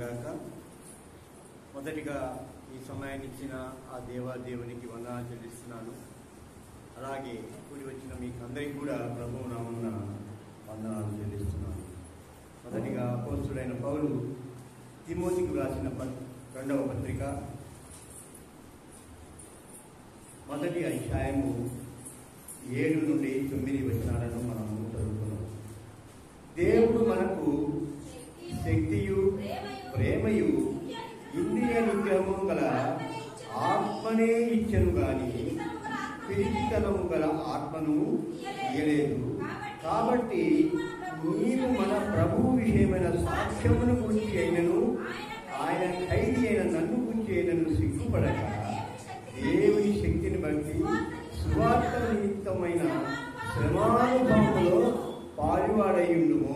గాక. మొదటిగా ఈ సమయాన్ని ఇచ్చిన ఆ దేవునికి వందనాలు చెల్లిస్తున్నాను. అలాగే కూడి వచ్చిన మీకు అందరికీ కూడా ప్రభువు నామమున వందనాలు చెల్లిస్తున్నాను. మొదటిగా అపోస్తలుడైన పౌలు తిమోతికి రాసిన 2వ పత్రిక 1వ అధ్యాయము 7 నుండి 9 వచనాలను మనము చదువుకున్నాం. దేవుడు మనకు శక్తియు ప్రేమయు ఇంద్రియ నిగ్రహము గల ఆత్మనే ఇచ్చను గాని పిరికితనము గల ఆత్మను ఇయ్యలేదు. కాబట్టి నీవు మన ప్రభువు విషయమైన సాక్ష్యమును గురించి అయినను ఆయన ఖైదీ అయిన నన్ను గురించి అయినను సిగ్గుపడక దేవుని శక్తిని బట్టి సువార్త నిమిత్తమైన శ్రమానుభవములో పాలువాడయ్యుండుము.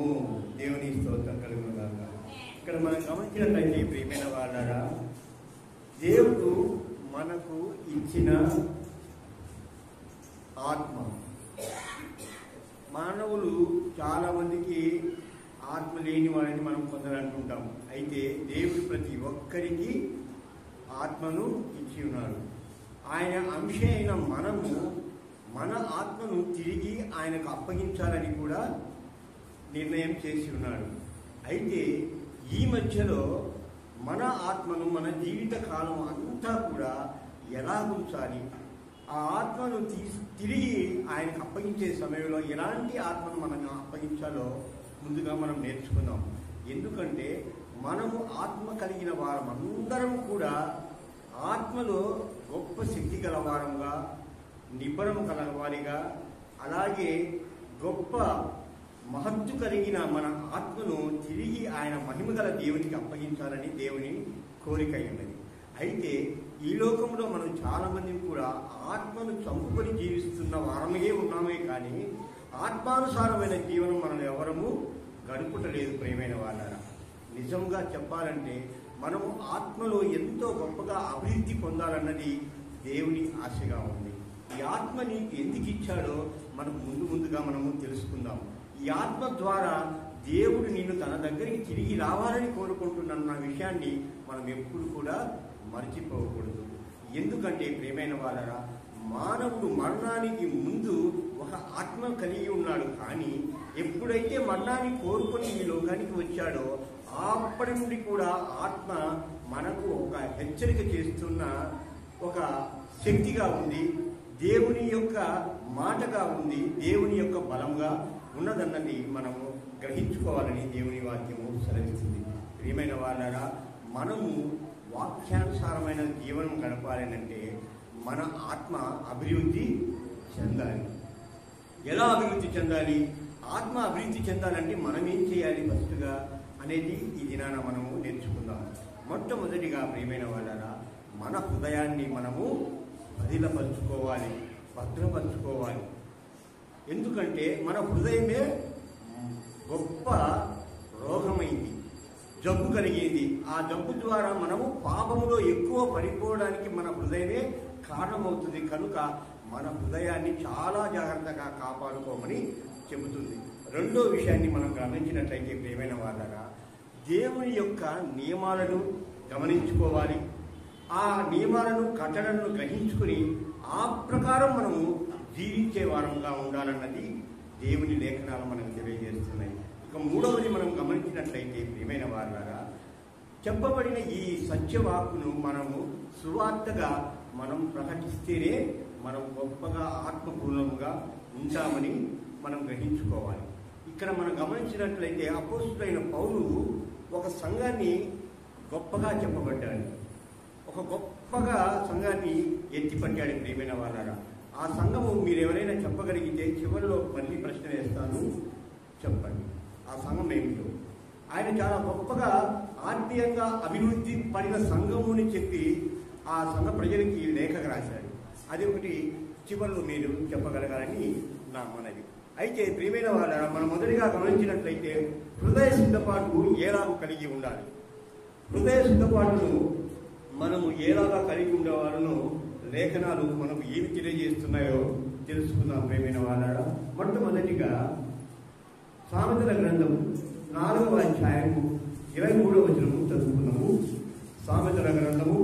దేవుని స్తోత్రం కలుగును గాక. ఇక్కడ మనం గమనించినట్లయితే ప్రియమైన వాళ్ళారా, దేవుడు మనకు ఇచ్చిన ఆత్మ, మానవులు చాలా మందికి ఆత్మ లేని వాళ్ళని మనం కొందరు అంటుంటాం. అయితే దేవుడు ప్రతి ఒక్కరికి ఆత్మను ఇచ్చి ఉన్నాడు. ఆయన అంశ అయిన మనము మన ఆత్మను తిరిగి ఆయనకు అప్పగించాలని కూడా నిర్ణయం చేసి ఉన్నాడు. అయితే ఈ మధ్యలో మన ఆత్మను మన జీవిత కాలం అంతా కూడా ఎలా ఉంచాలి, ఆ ఆత్మను తిరిగి ఆయనకు అప్పగించే సమయంలో ఎలాంటి ఆత్మను మనం అప్పగించాలో ముందుగా మనం నేర్చుకుందాం. ఎందుకంటే మనము ఆత్మ కలిగిన వారం అందరం కూడా ఆత్మలో గొప్ప శక్తి గలవారంగా, నిబ్బరం కలవారిగా, అలాగే గొప్ప మహత్తు కలిగిన మన ఆత్మను తిరిగి ఆయన మహిమ గల దేవునికి అప్పగించాలని దేవుని కోరిక ఉన్నది. అయితే ఈ లోకంలో మనం చాలా మంది కూడా ఆత్మను చంపుకొని జీవిస్తున్న వారమే ఉన్నామే కానీ ఆత్మానుసారమైన జీవనం మనం ఎవరము గడుపుటలేదు. ప్రియమైన వాళ్ళారా, నిజంగా చెప్పాలంటే మనము ఆత్మలో ఎంతో గొప్పగా అభివృద్ధి పొందాలన్నది దేవుని ఆశగా ఉంది. ఈ ఆత్మ నీకు ఎందుకు ఇచ్చాడో మనం ముందుగా మనము తెలుసుకుందాం. ఈ ఆత్మ ద్వారా దేవుడు నిన్ను తన దగ్గరికి తిరిగి రావాలని కోరుకుంటున్న విషయాన్ని మనం ఎప్పుడు కూడా మర్చిపోకూడదు. ఎందుకంటే ప్రియమైన వాళ్ళరా, మానవుడు మరణానికి ముందు ఒక ఆత్మ కలిగి ఉన్నాడు. కానీ ఎప్పుడైతే మరణాన్ని కోరుకొని ఈ లోకానికి వచ్చాడో అప్పటి నుండి కూడా ఆత్మ మనకు ఒక హెచ్చరిక చేస్తున్న ఒక శక్తిగా ఉంది, దేవుని యొక్క మాటగా ఉంది, దేవుని యొక్క బలంగా ఉన్నదన్నది మనము గ్రహించుకోవాలని దేవుని వాక్యము సెలవిస్తుంది. ప్రియమైన వాళ్ళారా, మనము వాక్యానుసారమైన జీవనం గడపాలనంటే మన ఆత్మ అభివృద్ధి చెందాలి. ఎలా అభివృద్ధి చెందాలి? ఆత్మ అభివృద్ధి చెందాలంటే మనం ఏం చేయాలి ఫస్ట్గా అనేది ఈ దినాన మనము నేర్చుకుందాం. మొట్టమొదటిగా ప్రియమైన వాళ్ళారా, మన హృదయాన్ని మనము బదిలపరుచుకోవాలి, భద్రపరుచుకోవాలి. ఎందుకంటే మన హృదయమే గొప్ప రోగమైంది, జబ్బు కలిగింది. ఆ జబ్బు ద్వారా మనము పాపములో ఎక్కువ పడిపోవడానికి మన హృదయమే కారణమవుతుంది. కనుక మన హృదయాన్ని చాలా జాగ్రత్తగా కాపాడుకోమని చెబుతుంది. రెండో విషయాన్ని మనం గమనించినట్లయితే ప్రియమైన వాళ్ళరా, దేవుని యొక్క నియమాలను గమనించుకోవాలి. ఆ నియమాలను కట్టడలను గ్రహించుకుని ఆ ప్రకారం మనము జీవించే వారంగా ఉండాలన్నది దేవుని లేఖనాలు మనకు తెలియజేస్తున్నాయి. ఇక మూడవది మనం గమనించినట్లయితే ప్రియమైన వాళ్ళారా, చెప్పబడిన ఈ సత్యవాక్కును మనము సువార్తగా మనం ప్రకటిస్తేనే మనం గొప్పగా ఆత్మపూర్ణముగా ఉంటామని మనం గ్రహించుకోవాలి. ఇక్కడ మనం గమనించినట్లయితే అపోస్తలుడైన పౌలు ఒక సంఘాన్ని గొప్పగా చెప్పబడ్డాడు, ఒక గొప్పగా సంఘాన్ని ఎత్తిపట్టాడు. ప్రియమైన వాళ్ళారా, ఆ సంఘము మీరు ఎవరైనా చెప్పగలిగితే చివరిలో మళ్ళీ ప్రశ్న వేస్తాను, చెప్పండి ఆ సంఘం ఏమిటో. ఆయన చాలా గొప్పగా ఆత్మీయంగా అభివృద్ధి పడిన సంఘముని చెప్పి ఆ సంఘ ప్రజలకి లేఖ రాశాడు. అది ఒకటి చివరిలో మీరు చెప్పగలగాలని నా మనవి. అయితే ప్రియమైన వాళ్ళ మనం మొదటిగా గమనించినట్లయితే హృదయ సిద్ధపాటు ఎలాగో కలిగి ఉండాలి. హృదయ సిద్ధపాటును మనము ఎలాగా కలిగి ఉండేవాళ్ళను లేఖనాలు మనకు ఏమి తెలియజేస్తున్నాయో తెలుసుకుందాం. ప్రియమైన వాళ్ళ మొట్టమొదటిగా సామెతల గ్రంథం 4వ అధ్యాయము 23వ వచనము చదువుకున్నాము. సామెతల గ్రంథము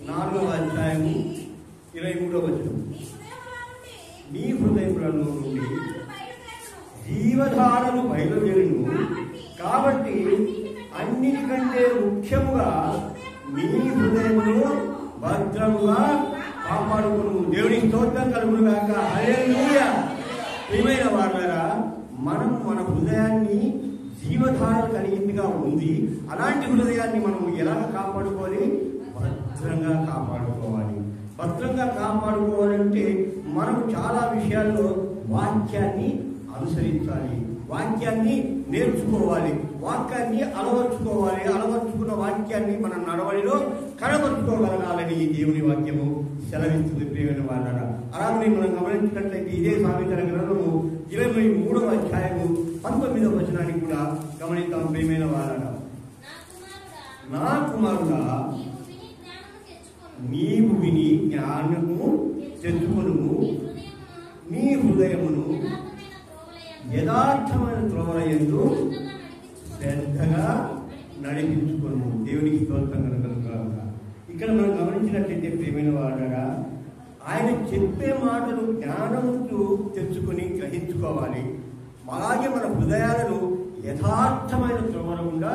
4వ అధ్యాయము 23వ వచనం. నీ హృదయములలో నుండి జీవధారలు బయలుదేరును, కాబట్టి అన్నిటికంటే ముఖ్యముగా నీ హృదయమును భద్రముగా కాపాడుకును. దేవుని స్తోత్రం కలుగును గాక. హల్లెలూయా. ప్రియమైన వారులారా, మనం మన హృదయాన్ని జీవధార కలిగిందిగా ఉంది. అలాంటి హృదయాన్ని మనం ఎలా కాపాడుకోవాలి? భద్రంగా కాపాడుకోవాలి. భద్రంగా కాపాడుకోవాలంటే మనం చాలా విషయాల్లో వాక్యాన్ని అనుసరించాలి, వాక్యాన్ని నేర్చుకోవాలి, వాక్యాన్ని అలవర్చుకోవాలి. అలవర్చుకున్న వాక్యాన్ని మన నడవడిలో కనబరుచుకోగలగాలని దేవుని వాక్యము సెలవిస్తుంది. ప్రియమైన వారులారా, అలాగే మనం గమనించినట్లయితే ఇదే సామెతల గ్రంథము 23వ అధ్యాయము 19వ వచనాన్ని కూడా గమనిద్దాం. ప్రియమైన వారులారా, నా కుమారుడా, నీవు విని జ్ఞానము తెచ్చుకొనుము, నీ హృదయమును యథార్థమైన త్రోవలయందు శ్రద్ధగా నడిపించుకొను. దేవునికి స్తోత్రం కలుగుగాక. ఇక్కడ మనం గమనించినట్లయితే ప్రియమైన వారులారా, ఆయన చెప్పే మాటలు జ్ఞానంతో తెచ్చుకొని గ్రహించుకోవాలి. అలాగే మన హృదయాలను యథార్థమైన త్రోవల గుండా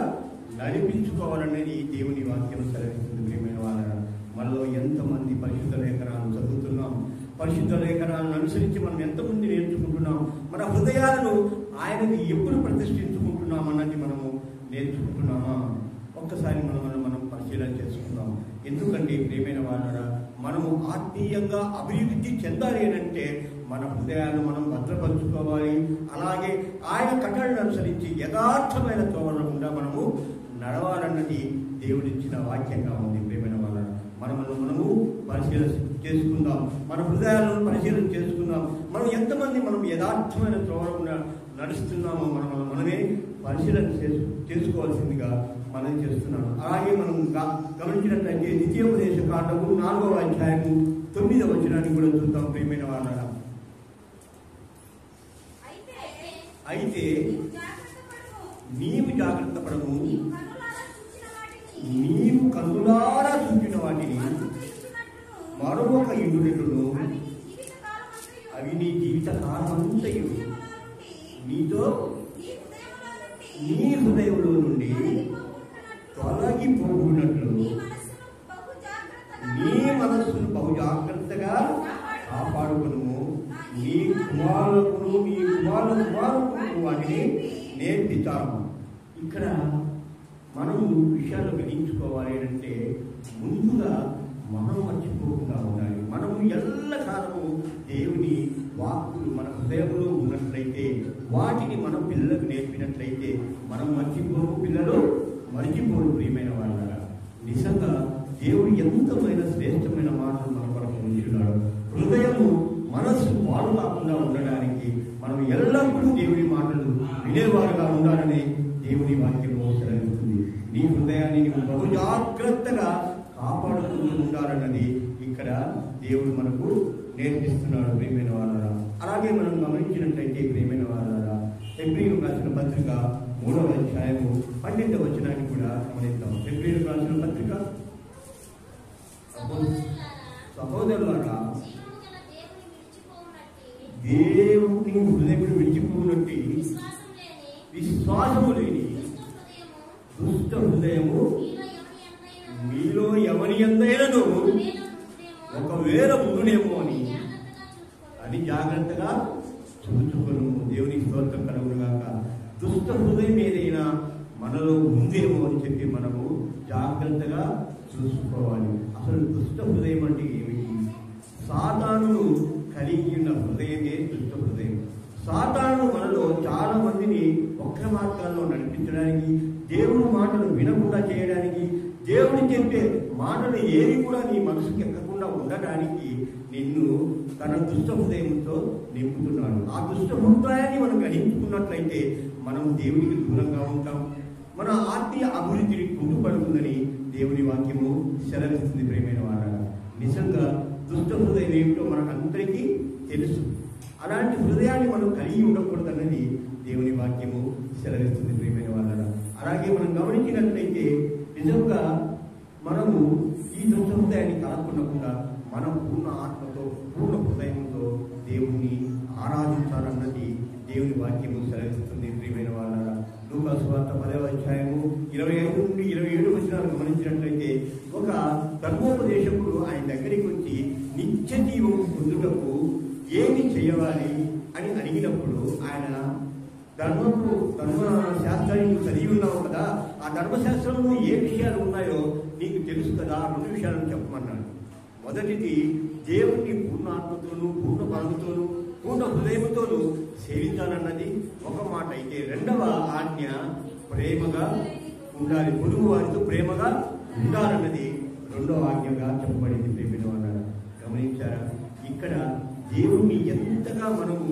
నడిపించుకోవాలనేది దేవుని వాక్యం సెలవిస్తుంది. ప్రియమైన వారులారా, మనలో ఎంతమంది పరిశుద్ధ లేఖనాలను చదువుతున్నాం, పరిశుద్ధ లేఖనాలను అనుసరించి మనం ఎంతమంది నేర్చుకుంటున్నాం, మన హృదయాలను ఆయనకి ఎప్పుడు ప్రతిష్ఠించుకుంటున్నాం అన్నది మనము నేర్చుకుంటున్నామా? ఒక్కసారి మనం పరిశీలన చేసుకుందాం. ఎందుకంటే ప్రియమైన వారులారా, మనము ఆత్మీయంగా అభివృద్ధి చెందాలి అంటే మన హృదయాలను మనం భద్రపరుచుకోవాలి. అలాగే ఆయన కట్టడను అనుసరించి యథార్థమైన త్రోవల గుండా మనము నడవాలన్నది దేవుడిచ్చిన వాక్యంగా ఉంది. ప్రియమైన వారులారా, మనము పరిశీలన చేసుకుందాం, మన హృదయాలను పరిశీలన చేసుకుందాం. మనం ఎంతమంది మనం యథార్థమైన త్రోవల నడుస్తున్నామో మనమే పరిశీలన చేసుకోవాల్సిందిగా మనం చేస్తున్నాం. అలాగే మనం గమనించినట్లయితే ద్వితీయోపదేశ కాండము 4వ అధ్యాయము 9వ వచనాన్ని కూడా చూద్దాం. ప్రియమైన వారులారా, అయితే నీవు జాగ్రత్త పడము, నీవు కన్నులారా చూచిన వాటిని మరొక ఇండునెట్టును, అవి నీ జీవిత కాలమంతయు నీతో నీ హృదయంలో నుండి తొలగిపోకున్నట్లు నీ మనస్సును బహు జాగ్రత్తగా కాపాడుకును. నీ కుమారులకు వాటిని నేర్పించాము. ఇక్కడ మనము విషయాలు గ్రహించుకోవాలి అంటే ముందుగా మనం మర్చిపోకుండా ఉండాలి. మనము ఎల్లకాలము దేవుని వాక్కులు మన హృదయంలో ఉన్నట్లయితే, వాటిని మనం పిల్లలకు నేర్పినట్లయితే మనం మర్చిపోము, పిల్లలు మర్చిపోరు. ప్రియమైన వారులారా, నిజంగా దేవుడు ఎంతమైన శ్రేష్టమైన మాటలు మన కొరకు ఉంచున్నాడు. హృదయము మనస్సు పాడు కాకుండా ఉండడానికి మనం ఎల్లప్పుడూ దేవుని మాటలు వినేవారుగా ఉండాలని దేవుని వాక్యము సెలవిస్తుంది. నీ హృదయాన్ని నీవు బహు జాగ్రత్తగా కాపాడుకుంటూ ఉండాలన్నది ఇక్కడ దేవుడు మనకు నేర్పిస్తున్నాడు. ప్రియమైన వారులారా, అలాగే మనం గమనించినట్లయితే ప్రియమైన వారులారా, హెబ్రీయులకు రాసిన పత్రిక 3వ అధ్యాయము 12వ వచనాన్ని కూడా గమనిద్దాం. హెబ్రీయులకు రాసిన పత్రిక, సహోదరులారా, దేవుని హృదయమును విడిచిపోనట్టి విశ్వాసము లేని దుష్ట హృదయము మీలో ఎవరి ఎందైనను ఒకవేళ ఉండునేమో అని జాగ్రత్తగా చూచుకొను. దేవుని స్తోత్రం కలుగునుగాక. దుష్ట హృదయం ఏదైనా మనలో ఉందేమో అని చెప్పి మనము జాగ్రత్తగా చూసుకోవాలి. అసలు దుష్ట హృదయం అంటే ఏమిటి? సాతాను కలిగి ఉన్న హృదయమే దుష్ట హృదయం. సాతాను మనలో చాలా మందిని వక్ర మార్గాల్లో నడిపించడానికి, దేవుని మాటలు వినకుండా చేయడానికి, దేవుడు చెప్పే మాటలు ఏవి కూడా నీ మనసుకి ఎక్కకుండా ఉండడానికి నిన్ను తన దుష్ట హృదయంతో నింపుతున్నాడు. ఆ దుష్ట హృదయాన్ని మనం గ్రహించుకున్నట్లయితే మనం దేవునికి దూరంగా ఉంటాం, మన ఆత్మీయ అభివృద్ధిని కుంటుపడుతుందని దేవుని వాక్యము సెలవిస్తుంది. ప్రియమైన వారులారా, నిజంగా దుష్ట హృదయం ఏమిటో మనకందరికీ తెలుసు. అలాంటి హృదయాన్ని మనం కలిగి ఉండకూడదన్నది దేవుని వాక్యము సెలవిస్తుంది ప్రియమైన వాళ్ళ. అలాగే మనం గమనించినట్లయితే నిజంగా మనము ఈ దుష్ట హృదయాన్ని కలగకుండా మనం పూర్ణ ఆత్మతో పూర్ణ హృదయంతో దేవుణ్ణి ఆరాధించాలన్నది దేవుని వాక్యము సెలవిస్తుంది ప్రియమైన వాళ్ళ. లూకా సువార్త 10వ అధ్యాయము 25 నుండి 27 వచనాలు గమనించినట్లయితే ఒక ధర్మోపదేశకుడు ఆయన దగ్గరికి వచ్చి నిత్య జీవం పొందుటకు ఏమి చేయవాలి అని అడిగినప్పుడు ఆయన ధర్మశాస్త్రాన్ని చదివి ఉన్నావు కదా, ఆ ధర్మశాస్త్రంలో ఏ విషయాలు ఉన్నాయో నీకు తెలుసు కదా, 2 విషయాలను చెప్పమన్నాడు. మొదటిది దేవుణ్ణి పూర్ణ ఆత్మతోనూ పూర్ణ బలముతోనూ పూర్ణ హృదయముతోనూ సేవించాలన్నది ఒక మాట అయితే, రెండవ ఆజ్ఞ ప్రేమగా ఉండాలి, పొరుగు వారితో ప్రేమగా ఉండాలన్నది రెండవ ఆజ్ఞగా చెప్పబడింది. ప్రేమిన వాళ్ళారా, గమనించారా? ఇక్కడ దేవుణ్ణి ఎంతగా మనము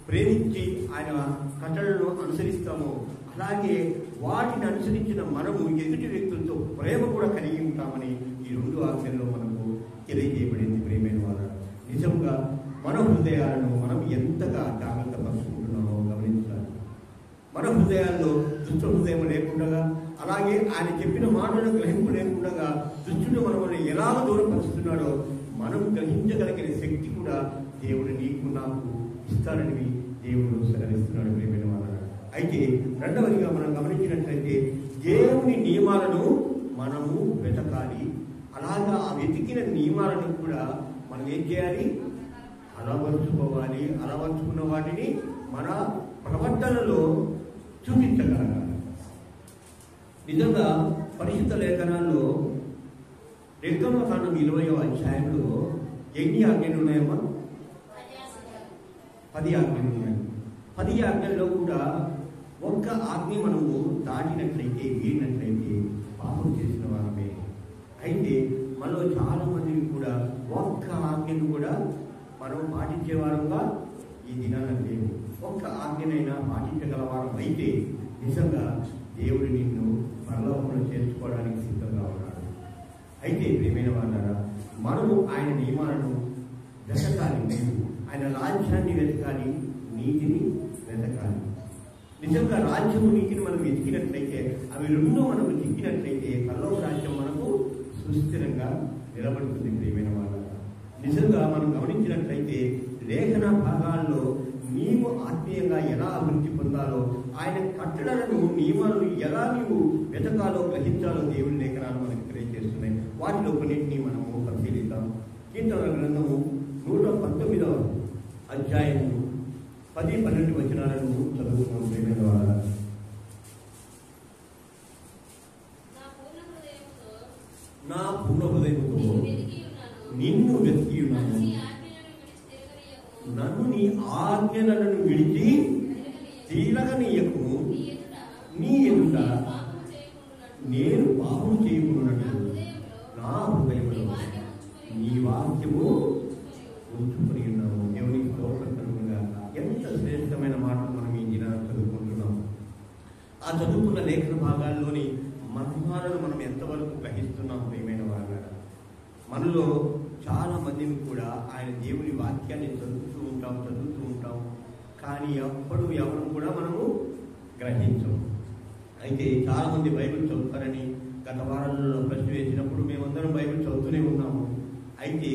ప్రేమించి ఆయన కట్టడలను అనుసరిస్తామో అలాగే వాటిని అనుసరించిన మనము ఎదుటి వ్యక్తులతో ప్రేమ కూడా కలిగి ఉంటామని ఈ 2 ఆజ్ఞల్లో మనకు తెలియజేయబడింది. ప్రేమైన వాళ్ళ, నిజంగా మన హృదయాలను మనం ఎంతగా జాగ్రత్త పరుచుకుంటున్నామో గమనించాలి. మన హృదయాల్లో దుష్ట హృదయం లేకుండా అలాగే ఆయన చెప్పిన మాటలను గ్రహింపు లేకుండా దుష్టుడు మనల్ని ఎలా దూరపరుస్తున్నాడో మనం గ్రహించగలిగిన శక్తి కూడా దేవుడు నీకు నాకు ఇస్తారని దేవుడు సెలవిస్తున్నాడు. ప్రియమైన వాళ్ళ, అయితే రెండవదిగా మనం గమనించినట్లయితే దేవుని నియమాలను మనము వెతకాలి. అలాగా ఆ వెతికిన నియమాలను కూడా మనం ఏం చేయాలి? అలవర్చుకోవాలి. అలవర్చుకున్న వాటిని మన ప్రవర్తనలో చూపించగలగాలి. నిజంగా పరిశుద్ధ లేఖనాల్లో నిర్గమకాండం 20వ అధ్యాయంలో ఎన్ని ఆజ్ఞలు ఉన్నాయమ్మా? 10 ఆజ్ఞలు ఉన్నాయి. 10 ఆజ్ఞల్లో కూడా ఒక్క ఆజ్ఞ మనము దాటినట్లయితే వీడినట్లయితే పాపం చేసిన వారమే. అయితే మనలో చాలా మందికి కూడా ఒక్క ఆజ్ఞను కూడా మనం పాటించేవారంగా ఈ దినాన లేవు. ఒక్క ఆజ్ఞనైనా పాటించగలవారం అయితే నిజంగా దేవుడు నిన్ను పరలోకంలో చేర్చుకోవడానికి సిద్ధంగా ఉన్నాడు. అయితే ప్రియమైన వాళ్ళారా, మనము ఆయన నియమాలను వెతకాలి, ఆయన రాజ్యాన్ని వెతకాలి, నీతిని వెతకాలి. నిజంగా రాజ్యము నీతిని మనం వెతికినట్లయితే అవి 2 మనకు చిక్కినట్లయితే పరలోక రాజ్యం మనకు సుస్థిరంగా నిలబడుతుంది. ప్రియమైన వాళ్ళారా, నిజంగా మనం గమనించినట్లయితే లేఖన భాగాల్లో నీవు ఆత్మీయంగా ఎలా అభివృద్ధి పొందాలో, ఆయన కట్టడలను నియమాలను ఎలా నీవు వెతకాలో గ్రహించాలో దేవుని లేఖనాలు మనకు తెలియజేస్తున్నాయి. వాటిలో కొన్నింటినీ మనము పరిశీలిద్దాం. కీర్తనల గ్రంథము 119వ అధ్యాయము 10-12 వచనాలను చదువుతున్నాం. ప్రియమైన వాళ్ళారా, నా పూర్ణ హృదయముతో నిన్ను వెతికి ఉన్నాను, నన్ను నీ ఆజ్ఞలను విడిచి తీరగనీయకు, నీ ఎదుట నేను పాపం చేయకున్నట్లు నా హృదయంలో నీ వాక్యము ఉంచుకొని ఉన్నాము. దేవునికి స్తోత్రముగా. ఎంత శ్రేష్టమైన మాటలు మనం ఈ దినాన్ని చదువుకుంటున్నాం. ఆ చదువుకున్న లేఖన భాగాల్లోని మర్మాలను మనం ఎంతవరకు గ్రహిస్తున్నాం? ప్రియమైన వాళ్ళ, మనలో చాలా మందిని కూడా ఆయన దేవుని వాక్యాన్ని చదువుతూ ఉంటాం, కానీ అప్పుడు ఎవరు కూడా మనము గ్రహించం. అయితే చాలా మంది బైబిల్ చదువుతారని గత వారాలలో ప్రశ్న వేసినప్పుడు మేమందరం బైబిల్ చదువుతూనే ఉన్నాము. అయితే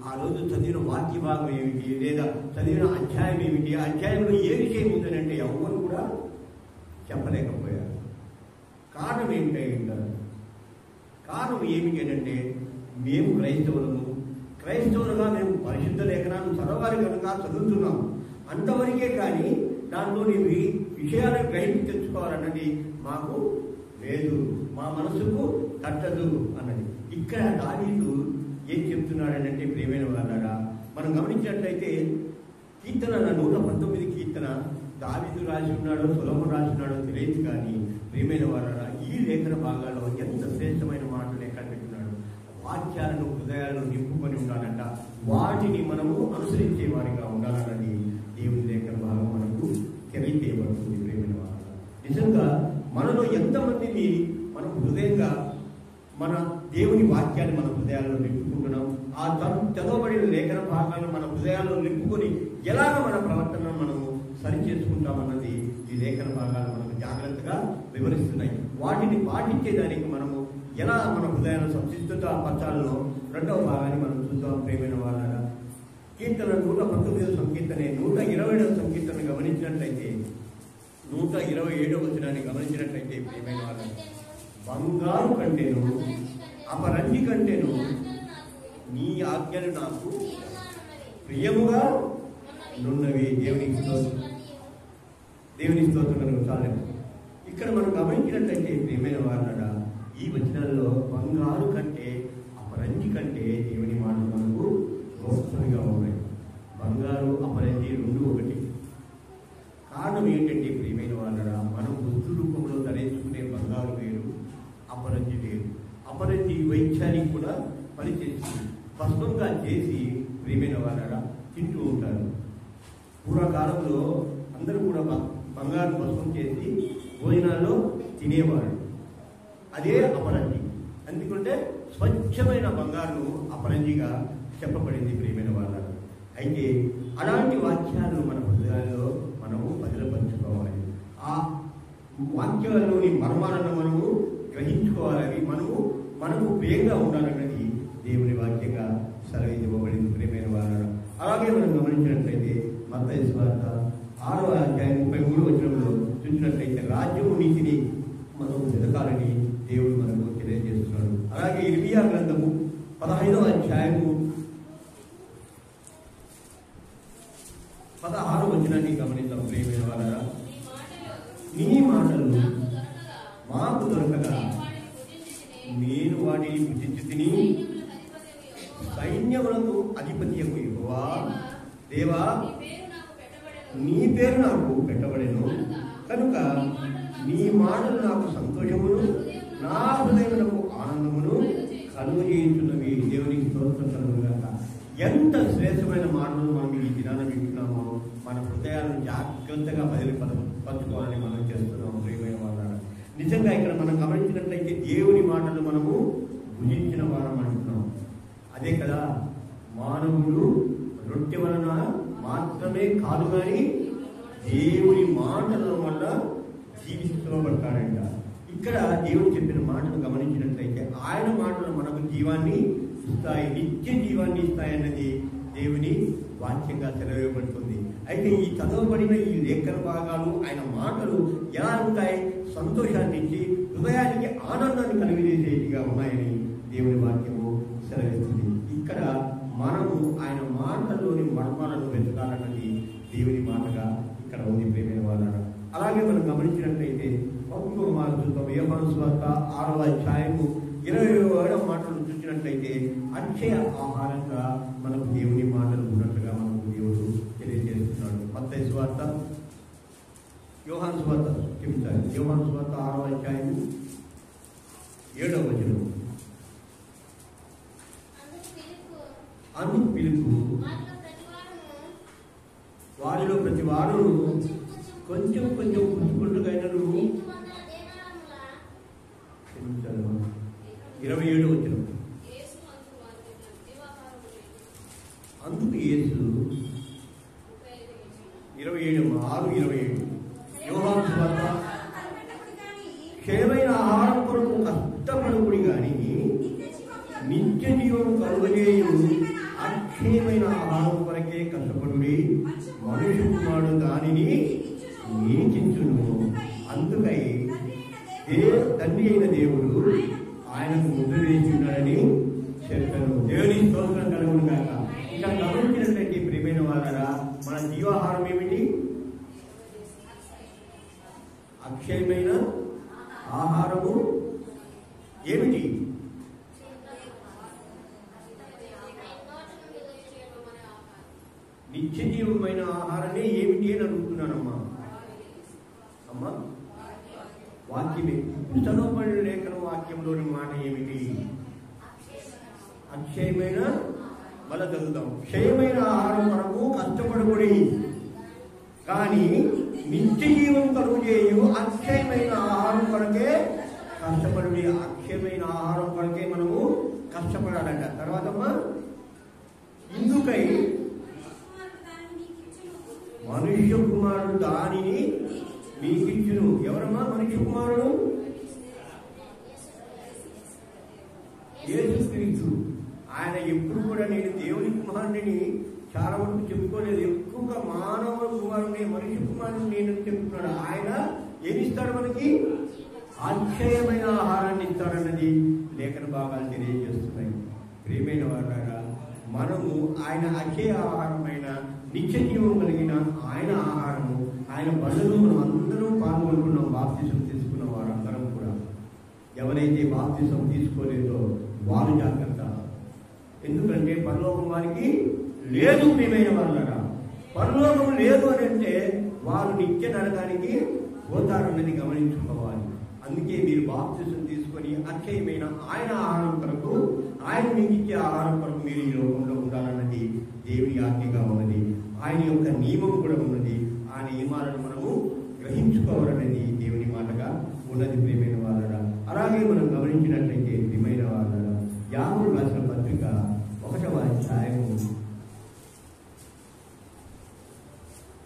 ఆ రోజు చదివిన వాక్య భాగం ఏమిటి, లేదా చదివిన అధ్యాయం ఏమిటి, ఆ అధ్యాయంలో ఏ విషయం ఉందనంటే ఎవరు కూడా చెప్పలేకపోయారు. కారణం ఏంటంటే కారణం ఏమిటి అంటే మేము క్రైస్తవులుగా మేము పరిశుద్ధ లేఖనాలను చదవాలి కనుక చదువుతున్నాము అంతవరకే, కానీ దాంట్లోని విషయాలను గ్రహించి తెచ్చుకోవాలన్నది మాకు లేదు, మా మనసుకు తట్టదు అన్నది. ఇక్కడ దావీదు ఏం చెప్తున్నాడనంటే ప్రియమైన వాళ్ళారా, మనం గమనించినట్లయితే కీర్తన 119 కీర్తన దావీదు రాసి ఉన్నాడో సొలొమోను రాసి ఉన్నాడో తెలియదు, కానీ ప్రియమైన వాళ్ళారా ఈ లేఖన భాగాల్లో ఎంత శ్రేష్టమైన మాటలు ఎక్కడ పెట్టినాడు. వాక్యాలను హృదయాలను నింపుకొని ఉండాలంట, వాటిని మనము అనుసరించే వారిగా ఉండాలన్నది దేవుని లేఖన భాగం మనకు తెలియజేయబడుతుంది. ప్రియమైన వాళ్ళారా, నిజంగా మనలో ఎంతమందిని మనం హృదయంగా మన దేవుని వాక్యాన్ని మన హృదయాల్లో నింపుకుంటున్నాం, ఆ చదవబడిన లేఖన భాగాలను మన హృదయాల్లో నింపుకొని ఎలాగ మన ప్రవర్తనను మనము సరి చేసుకుంటామన్నది ఈ లేఖన భాగాలు మనకు జాగ్రత్తగా వివరిస్తున్నాయి. వాటిని పాటించేదానికి మనము ఎలా మన హృదయాన్ని సంసిద్ధపరచాలో రెండవ భాగాన్ని మనం చూద్దాం. ప్రేమైన వాళ్ళ కీర్తన 119వ సంకీర్తన 120వ సంకీర్తన గమనించినట్లయితే 127వ వచనాన్ని గమనించినట్లయితే ప్రేమైన వాళ్ళ బంగారు కంటేను అపరంజి కంటేను నీ ఆజ్ఞలు నాకు ప్రియముగా నున్నవి. దేవుని స్తోత్రం చాలేదు. ఇక్కడ మనం గమనించినట్లయితే ప్రియమైన వాళ్ళ ఈ వచనాల్లో బంగారు కంటే అపరంజి కంటే దేవుని మాటలు మనకు గొప్పగా ఉన్నాయి. బంగారు అపరంజి రెండు ఒకటి. కారణం ఏంటంటే ప్రియమైన వాళ్ళ మనం వస్తు రూపంలో ధరించుకునే బంగారు వేరు, అపరంజి వేరు. అపరంజి వైద్యానికి కూడా పనిచేస్తుంది. భస్మంగా చేసి ప్రియమైన వాళ్ళ తింటూ ఉంటారు. పూర్వకాలంలో అందరూ కూడా బంగారు భస్మం చేసి భోజనాల్లో తినేవారు. అదే అపరంజి. ఎందుకంటే స్వచ్ఛమైన బంగారు అపరంజిగా చెప్పబడింది ప్రియమైన వాళ్ళ. అయితే అలాంటి వాక్యాలు మన హృదయాల్లో మనము భద్రపరచుకోవాలి. ఆ వాక్యాల్లోని మర్మాలను మనము గ్రహించుకోవాలి. మనకు ప్రియంగా ఉండాలన్నది దేవుని వాక్యంగా సెలవివ్వబడింది ప్రియమైన వాళ్ళ. అలాగే మనం గమనించినట్లయితే మత్తయి సువార్త 6వ అధ్యాయం 33వ వచనంలో చూసినట్లయితే రాజ్యము నీతిని మనం వెతకాలని దేవుడు మనకు తెలియజేస్తున్నాడు. అలాగే ఇర్మియా గ్రంథము 15వ అధ్యాయము 16వ వచనాన్ని గమనిద్దాం ప్రియమైన వాళ్ళ. నీ మాటలు మాకు దొరకగా నేను వాటిని భుజించి తిని సైన్యములకు అధిపత్యము యెహోవా దేవా నీ పేరు నాకు పెట్టబడెను కనుక నీ మాటలు నాకు సంతోషమును నా హృదయమునకు ఆనందమును కలుగజేయుచున్నవి. దేవునికి స్తోత్రం కలుగుగాక. ఎంత శ్రేష్టమైన మాటలు మనం ఈ దినాన వింటున్నామో మన హృదయాలను జాగ్రత్తగా పంచుకోవాలని మనం చేస్తున్నాము ప్రియమైన వాళ్ళ. నిజంగా ఇక్కడ మనం గమనించినట్లయితే దేవుని మాటలు మనము భుజించిన వారం అంటున్నాం. అదే కదా, మానవుడు రొట్టె వలన మాత్రమే కాదు కానీ దేవుని మాటల వల్ల జీవించబడతాడంట. ఇక్కడ దేవుడు చెప్పిన మాటలు గమనించినట్లయితే ఆయన మాటలు మనకు జీవాన్ని ఇస్తాయి, నిత్య జీవాన్ని ఇస్తాయి అన్నది దేవుని వాక్యంగా సెలవివ్వబడుతుంది. అయితే ఈ చదవబడిన ఈ లేఖన భాగాలు ఆయన మాటలు ఎలా ఉంటాయి? సంతోషాన్ని ఇచ్చి హృదయానికి ఆనందాన్ని కలిగజేసేటిగా ఉన్నాయని దేవుని వాక్యము సెలవిస్తుంది. ఇక్కడ మనము ఆయన మాటల్లోని మర్మాలను వెతకాలన్నది దేవుని మాటగా ఇక్కడ ఉంది ప్రియమైన వాళ్ళ. అలాగే మనం గమనించినట్లయితే ఇంకొక మాట చూద్దాం. యోహాను సువార్త 6వ అధ్యాయము 27వ మాటలు చూసినట్లయితే అక్షయ ఆహారంగా మనకు దేవుని మాటలు ఉన్నట్లుగా మనకు దేవుడు తెలియజేస్తున్నాడు. మత్తయి సువార్త యోహాను సువార్త చెప్తారు. యోహాను సువార్త 6వ అధ్యాయము 7వ వచనం. అందుకు పిలుపు వారిలో ప్రతి వాడు కొంచెం కొంచెం పుచ్చుకుంటుకైనను 27వ వచనం. అందుకు యేసు 27:6-27 యోహాను సువార్త క్షయమైన ఆహారం కొరకు కష్టపడుకుడి గాని నిత్య జీవం కలుగజేయు అక్షయమైన ఆహారం కొరకే కష్టపడుడి. మనుష్య కుమారుడు దానిని నీకించును. అందుకై తండ్రి అయిన దేవుడు ఆయనకు ముద్ర వేసి ఉన్నాడని చెప్పారు. దేవుని స్తోత్రం కలుగును గాక. ఇక్కడ గమనించినట్లయితే ప్రియమైన వాళ్ళరా, మన జీవాహారం ఏమిటి? అక్షయమైన ఆహారము ఏమిటి? నిత్య జీవమైన ఆహారమే ఏమిటి అని అడుగుతున్నానమ్మా. అమ్మా, వాక్యమే. చదవబడిన లేఖన వాక్యంలోని మాట ఏమిటి? అక్షయమైన మళ్ళా చదువుతాం. క్షయమైన ఆహారం కొరకు కష్టపడబడి కానీ నిత్య జీవం కలుగు చేయు అక్షయమైన ఆహారం కొరకే కష్టపడి. అక్షయమైన ఆహారం కొరకే మనము కష్టపడాలంట. తర్వాతమ్మా, ఇందుకై మనుష్య కుమారుడు దానిని మీకిచ్చును. ఎవరమ్మా మనిషి కుమారుడు? యేసుక్రీస్తు. ఆయన ఎప్పుడు కూడా నేను దేవుని కుమారుడిని చాలా వరకు చెప్పుకోలేదు. ఎక్కువగా మానవ కుమారుని, మనిషి కుమారుని నేను చెప్తున్నాడు. ఆయన ఏమిస్తాడు మనకి? అక్షయమైన ఆహారాన్ని ఇస్తాడన్నది లేఖన భాగాలు తెలియజేస్తున్నాయి. ప్రియమైన వారారా, మనము ఆయన అక్షయ ఆహారమైన నిత్య జీవం కలిగిన ఆయన ఆహారము, ఆయన బదులు మనం అందరం పాల్గొంటున్నాం. బాప్తిసం తీసుకున్న వారందరం కూడా. ఎవరైతే బాప్తిసం తీసుకోలేదో వారు జాగ్రత్త. ఎందుకంటే పరలోకం వారికి లేదు. ప్రియమైన వారారా, పరలోకం లేదు అని అంటే వారు నిత్య నరకానికి పోతారన్నది గమనించుకోవాలి. అందుకే మీరు బాప్తిసం తీసుకొని అక్షయమైన ఆయన ఆహారం కొరకు, ఆయన మీకు ఇచ్చే ఆహారం కొరకు మీరు ఈ లోకంలో ఉండాలన్నది దేవుని ఆజ్ఞగా ఉన్నది. ఆయన యొక్క నియమం కూడా ఉన్నది. ఆ నియమాలను మనము గ్రహించుకోవాలనేది దేవుని మాటగా ఉన్నది. ప్రియమైన వాళ్ళరా, అలాగే మనం గమనించినట్లయితే ప్రియమైన వాళ్ళరా, యాకోబు రాసిన పత్రిక 1వ అధ్యాయము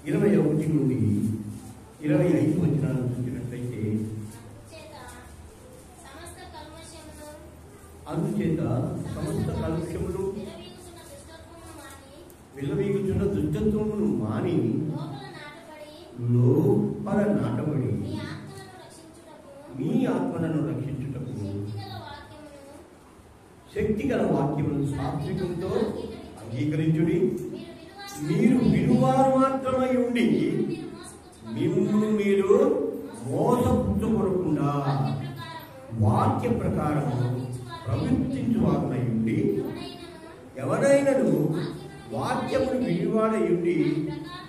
21 నుండి 25 వచనాలను చూసినట్లయితే, అందుచేత సమస్త కలుష్యములు విలవీగుచున్న దుష్టత్వమును మాని లోపల నాటబడి మీ ఆత్మలను రక్షించుటకు శక్తిగల వాక్యమును సాత్వికంతో అంగీకరించుడి. మీరు విలువారు మాత్రమై ఉండి మిమ్మును మీరు మోసపుచ్చకొనకుండా వాక్య ప్రకారము ప్రవర్తించువారై ఉండి, ఎవరైనను వాక్యమును వినివాడై ఉండి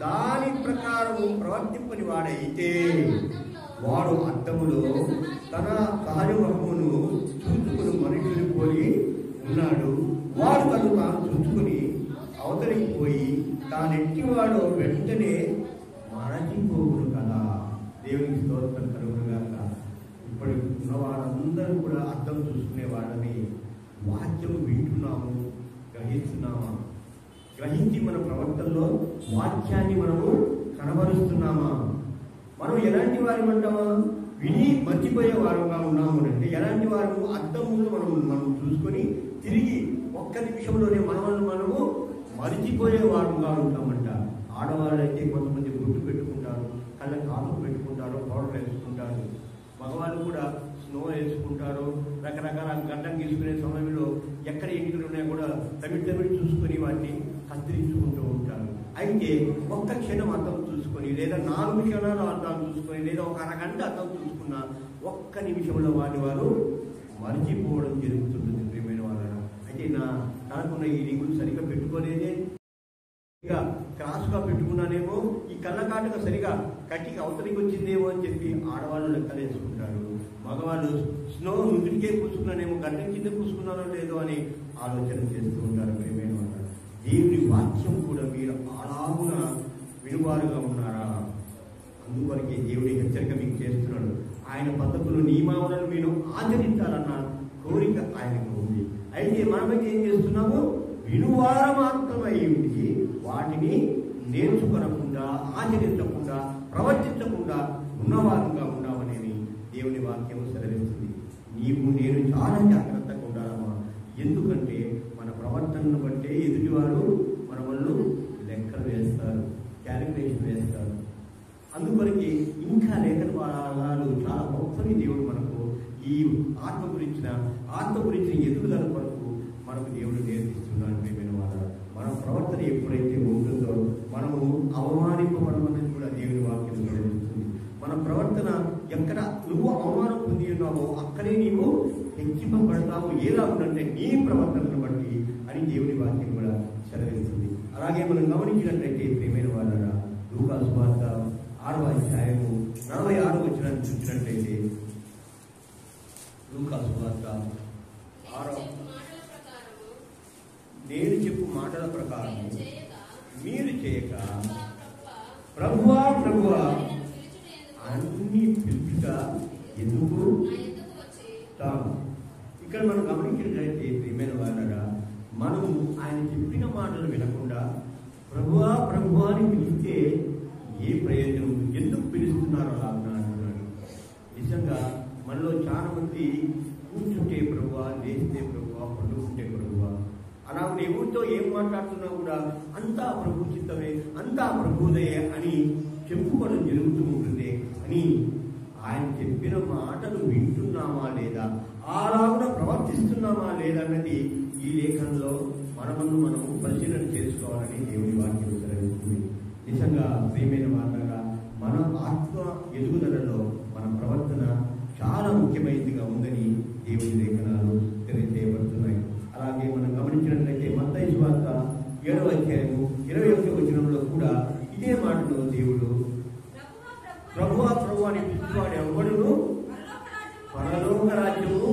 దాని ప్రకారము ప్రవర్తింపని వాడైతే వాడు అర్థములో తన సహజమును చూసుకుని మనుషులు పోయి ఉన్నాడు. వాడు తను తాను చూసుకుని అవతలికి పోయి తానెట్టివాడు వెంటనే మరచిపోవును కదా. దేవునికి స్తోత్రం కలుగునుగాక. ఇప్పుడు ఉన్న వారందరూ కూడా అర్థం చూసుకునే వాళ్ళని వాక్యం వింటున్నాము, గ్రహిస్తున్నామా? గ్రహించి మన ప్రవర్తనలో వాక్యాన్ని మనము కనబరుస్తున్నామా? మనం ఎలాంటి వారి అంటామా? విని మర్చిపోయే వారంగా ఉన్నాము అంటే ఎలాంటి వారు? అర్థం ముందు మనం చూసుకొని తిరిగి ఒక్క నిమిషంలోనే మనము మరిచిపోయే వారంగా ఉంటామంట. ఆడవాళ్ళైతే కొంతమంది గుడ్డు పెట్టుకుంటారు, కళ్ళ కాపు పెట్టుకుంటారు, పౌడర్ వేసుకుంటారు. మగవాళ్ళు కూడా స్నో వేసుకుంటారు. రకరకాల గడ్డం గీసుకునే సమయంలో ఎక్కడ ఎంగిలు ఉన్నాయో కూడా తమిళ చూసుకొని వాటిని కత్తిరించుకుంటూ ఉంటారు. అయితే ఒక్క క్షణం అర్థం చూసుకొని, లేదా 4 క్షణాలు అర్థం చూసుకొని, లేదా ఒక అరగంట అర్థం చూసుకున్న ఒక్క నిమిషంలో వారు మరిచిపోవడం జరుగుతుంటుంది. ప్రియమైన వాళ్ళ అయితే తనకున్న ఈ రింగులు సరిగ్గా పెట్టుకోలేదే, ఇక క్రాస్గా పెట్టుకున్నానేమో, ఈ కళ్ళకాటుగా సరిగా కట్టికి అవతలికి వచ్చిందేమో అని చెప్పి ఆడవాళ్ళు లెక్కలేసుకుంటారు. మగవాళ్ళు స్నో నుదుటికే పూసుకున్నానేమో, గడ్డం కింద పూసుకున్నానో లేదో అని ఆలోచన చేస్తూ ఉంటారు. ప్రియమైన వాళ్ళ దేవుని వాక్యం కూడా మీరు అలాగున విలువారుగా ఉన్నారా? అందువరకే దేవుడి హెచ్చరిక మీకు చేస్తున్నాడు. ఆయన పద్ధతులు నియమావళులను మీరు ఆచరించాలన్న కోరిక ఆయనకు ఉంది. అయితే మనమైతే ఏం చేస్తున్నాము? విలువార మాత్రమై ఉండి వాటిని నేర్చుకోనకుండా, ఆచరించకుండా, ప్రవర్తించకుండా ఉన్నవారంగా ఉన్నామనేది దేవుని వాక్యం సెలవిస్తుంది. నీవు నేను చాలా జాగ్రత్తగా ఉండాలమ్మా. ఎందుకంటే మన ప్రవర్తనను బట్టే ఎదుటివారు మన వాళ్ళు లెక్కలు వేస్తారు, క్యాలిక్యులేషన్ వేస్తారు. అందువరకు ఇంకా లేఖన భాగాలు చాలా గొప్పని దేవుడు మనకు ఈ ఆత్మ గురించిన ఎదుగుదల కొరకు మనకు దేవుడు నేర్పిస్తున్నాడు. ప్రియమైన వాళ్ళ మన ప్రవర్తన ఎప్పుడైతే ఉంటుందో మనము అవమానింపబడమనేది కూడా దేవుని వాక్యం నేర్పిస్తుంది. మన ప్రవర్తన ఎక్కడ నువ్వు అవమానం పొంది ఉన్నావో అక్కడే నీవు హెచ్చింపబడతావు. ఎలా ఉందంటే నీ ప్రవర్తనను బట్టి అని దేవుని వాక్యం కూడా సెలవిస్తుంది. అలాగే మనం గమనించినట్లయితే ప్రియమైన వాళ్ళ లూకా సువార్త 6వ అధ్యాయము 46వ వచనాన్ని చూసినట్లయితే, లూకా సువార్త 6వ నేను చెప్పు మాటల ప్రకారం మీరు చేయక ప్రభువా ప్రభువా అన్ని పిలుపుట ఎందుకు తాము. ఇక్కడ మనం గమనించినట్లయితే ప్రియమైన వాళ్ళ మనము ఆయన చెప్పిన మాటలు వినకుండా ప్రభువా ప్రభువా అని పిలిస్తే ఏ ప్రయోజనం? ఎందుకు పిలుస్తున్నారు అలా అంటున్నాడు. నిజంగా మనలో చాలా మంది కూర్చుంటే ప్రభువా, లేస్తే ప్రభువా, పండుకుంటే ప్రభువా, అలా ఎవరితో ఏం మాట్లాడుతున్నా కూడా అంతా ప్రభు చిత్తమే, అంతా ప్రభుదయే అని చెప్పుకోవడం జరుగుతూ ఉంటుంది. అని ఆయన చెప్పిన మాటలు వింటున్నామా లేదా, అలాగున ప్రవర్తిస్తున్నామా లేదన్నది ఈ లేఖనంలో మనము పరిశీలన చేసుకోవాలని దేవుని వాక్యం జరుగుతుంది. నిజంగా ప్రియమైన వార్తగా మన ఆత్మ ఎదుగుదలలో మన ప్రవర్తన చాలా ముఖ్యమైనదిగా ఉందని దేవుని లేఖనాలు తెలియజేయబడుతున్నాయి. అలాగే మనం గమనించినట్లయితే మత్తయి సువార్త 7వ అధ్యాయము 21వ వచనంలో కూడా ఇదే మాటను దేవుడు ప్రభువా ప్రభువా అని పిలుచువాడు ఎవడును పరలోక రాజ్యము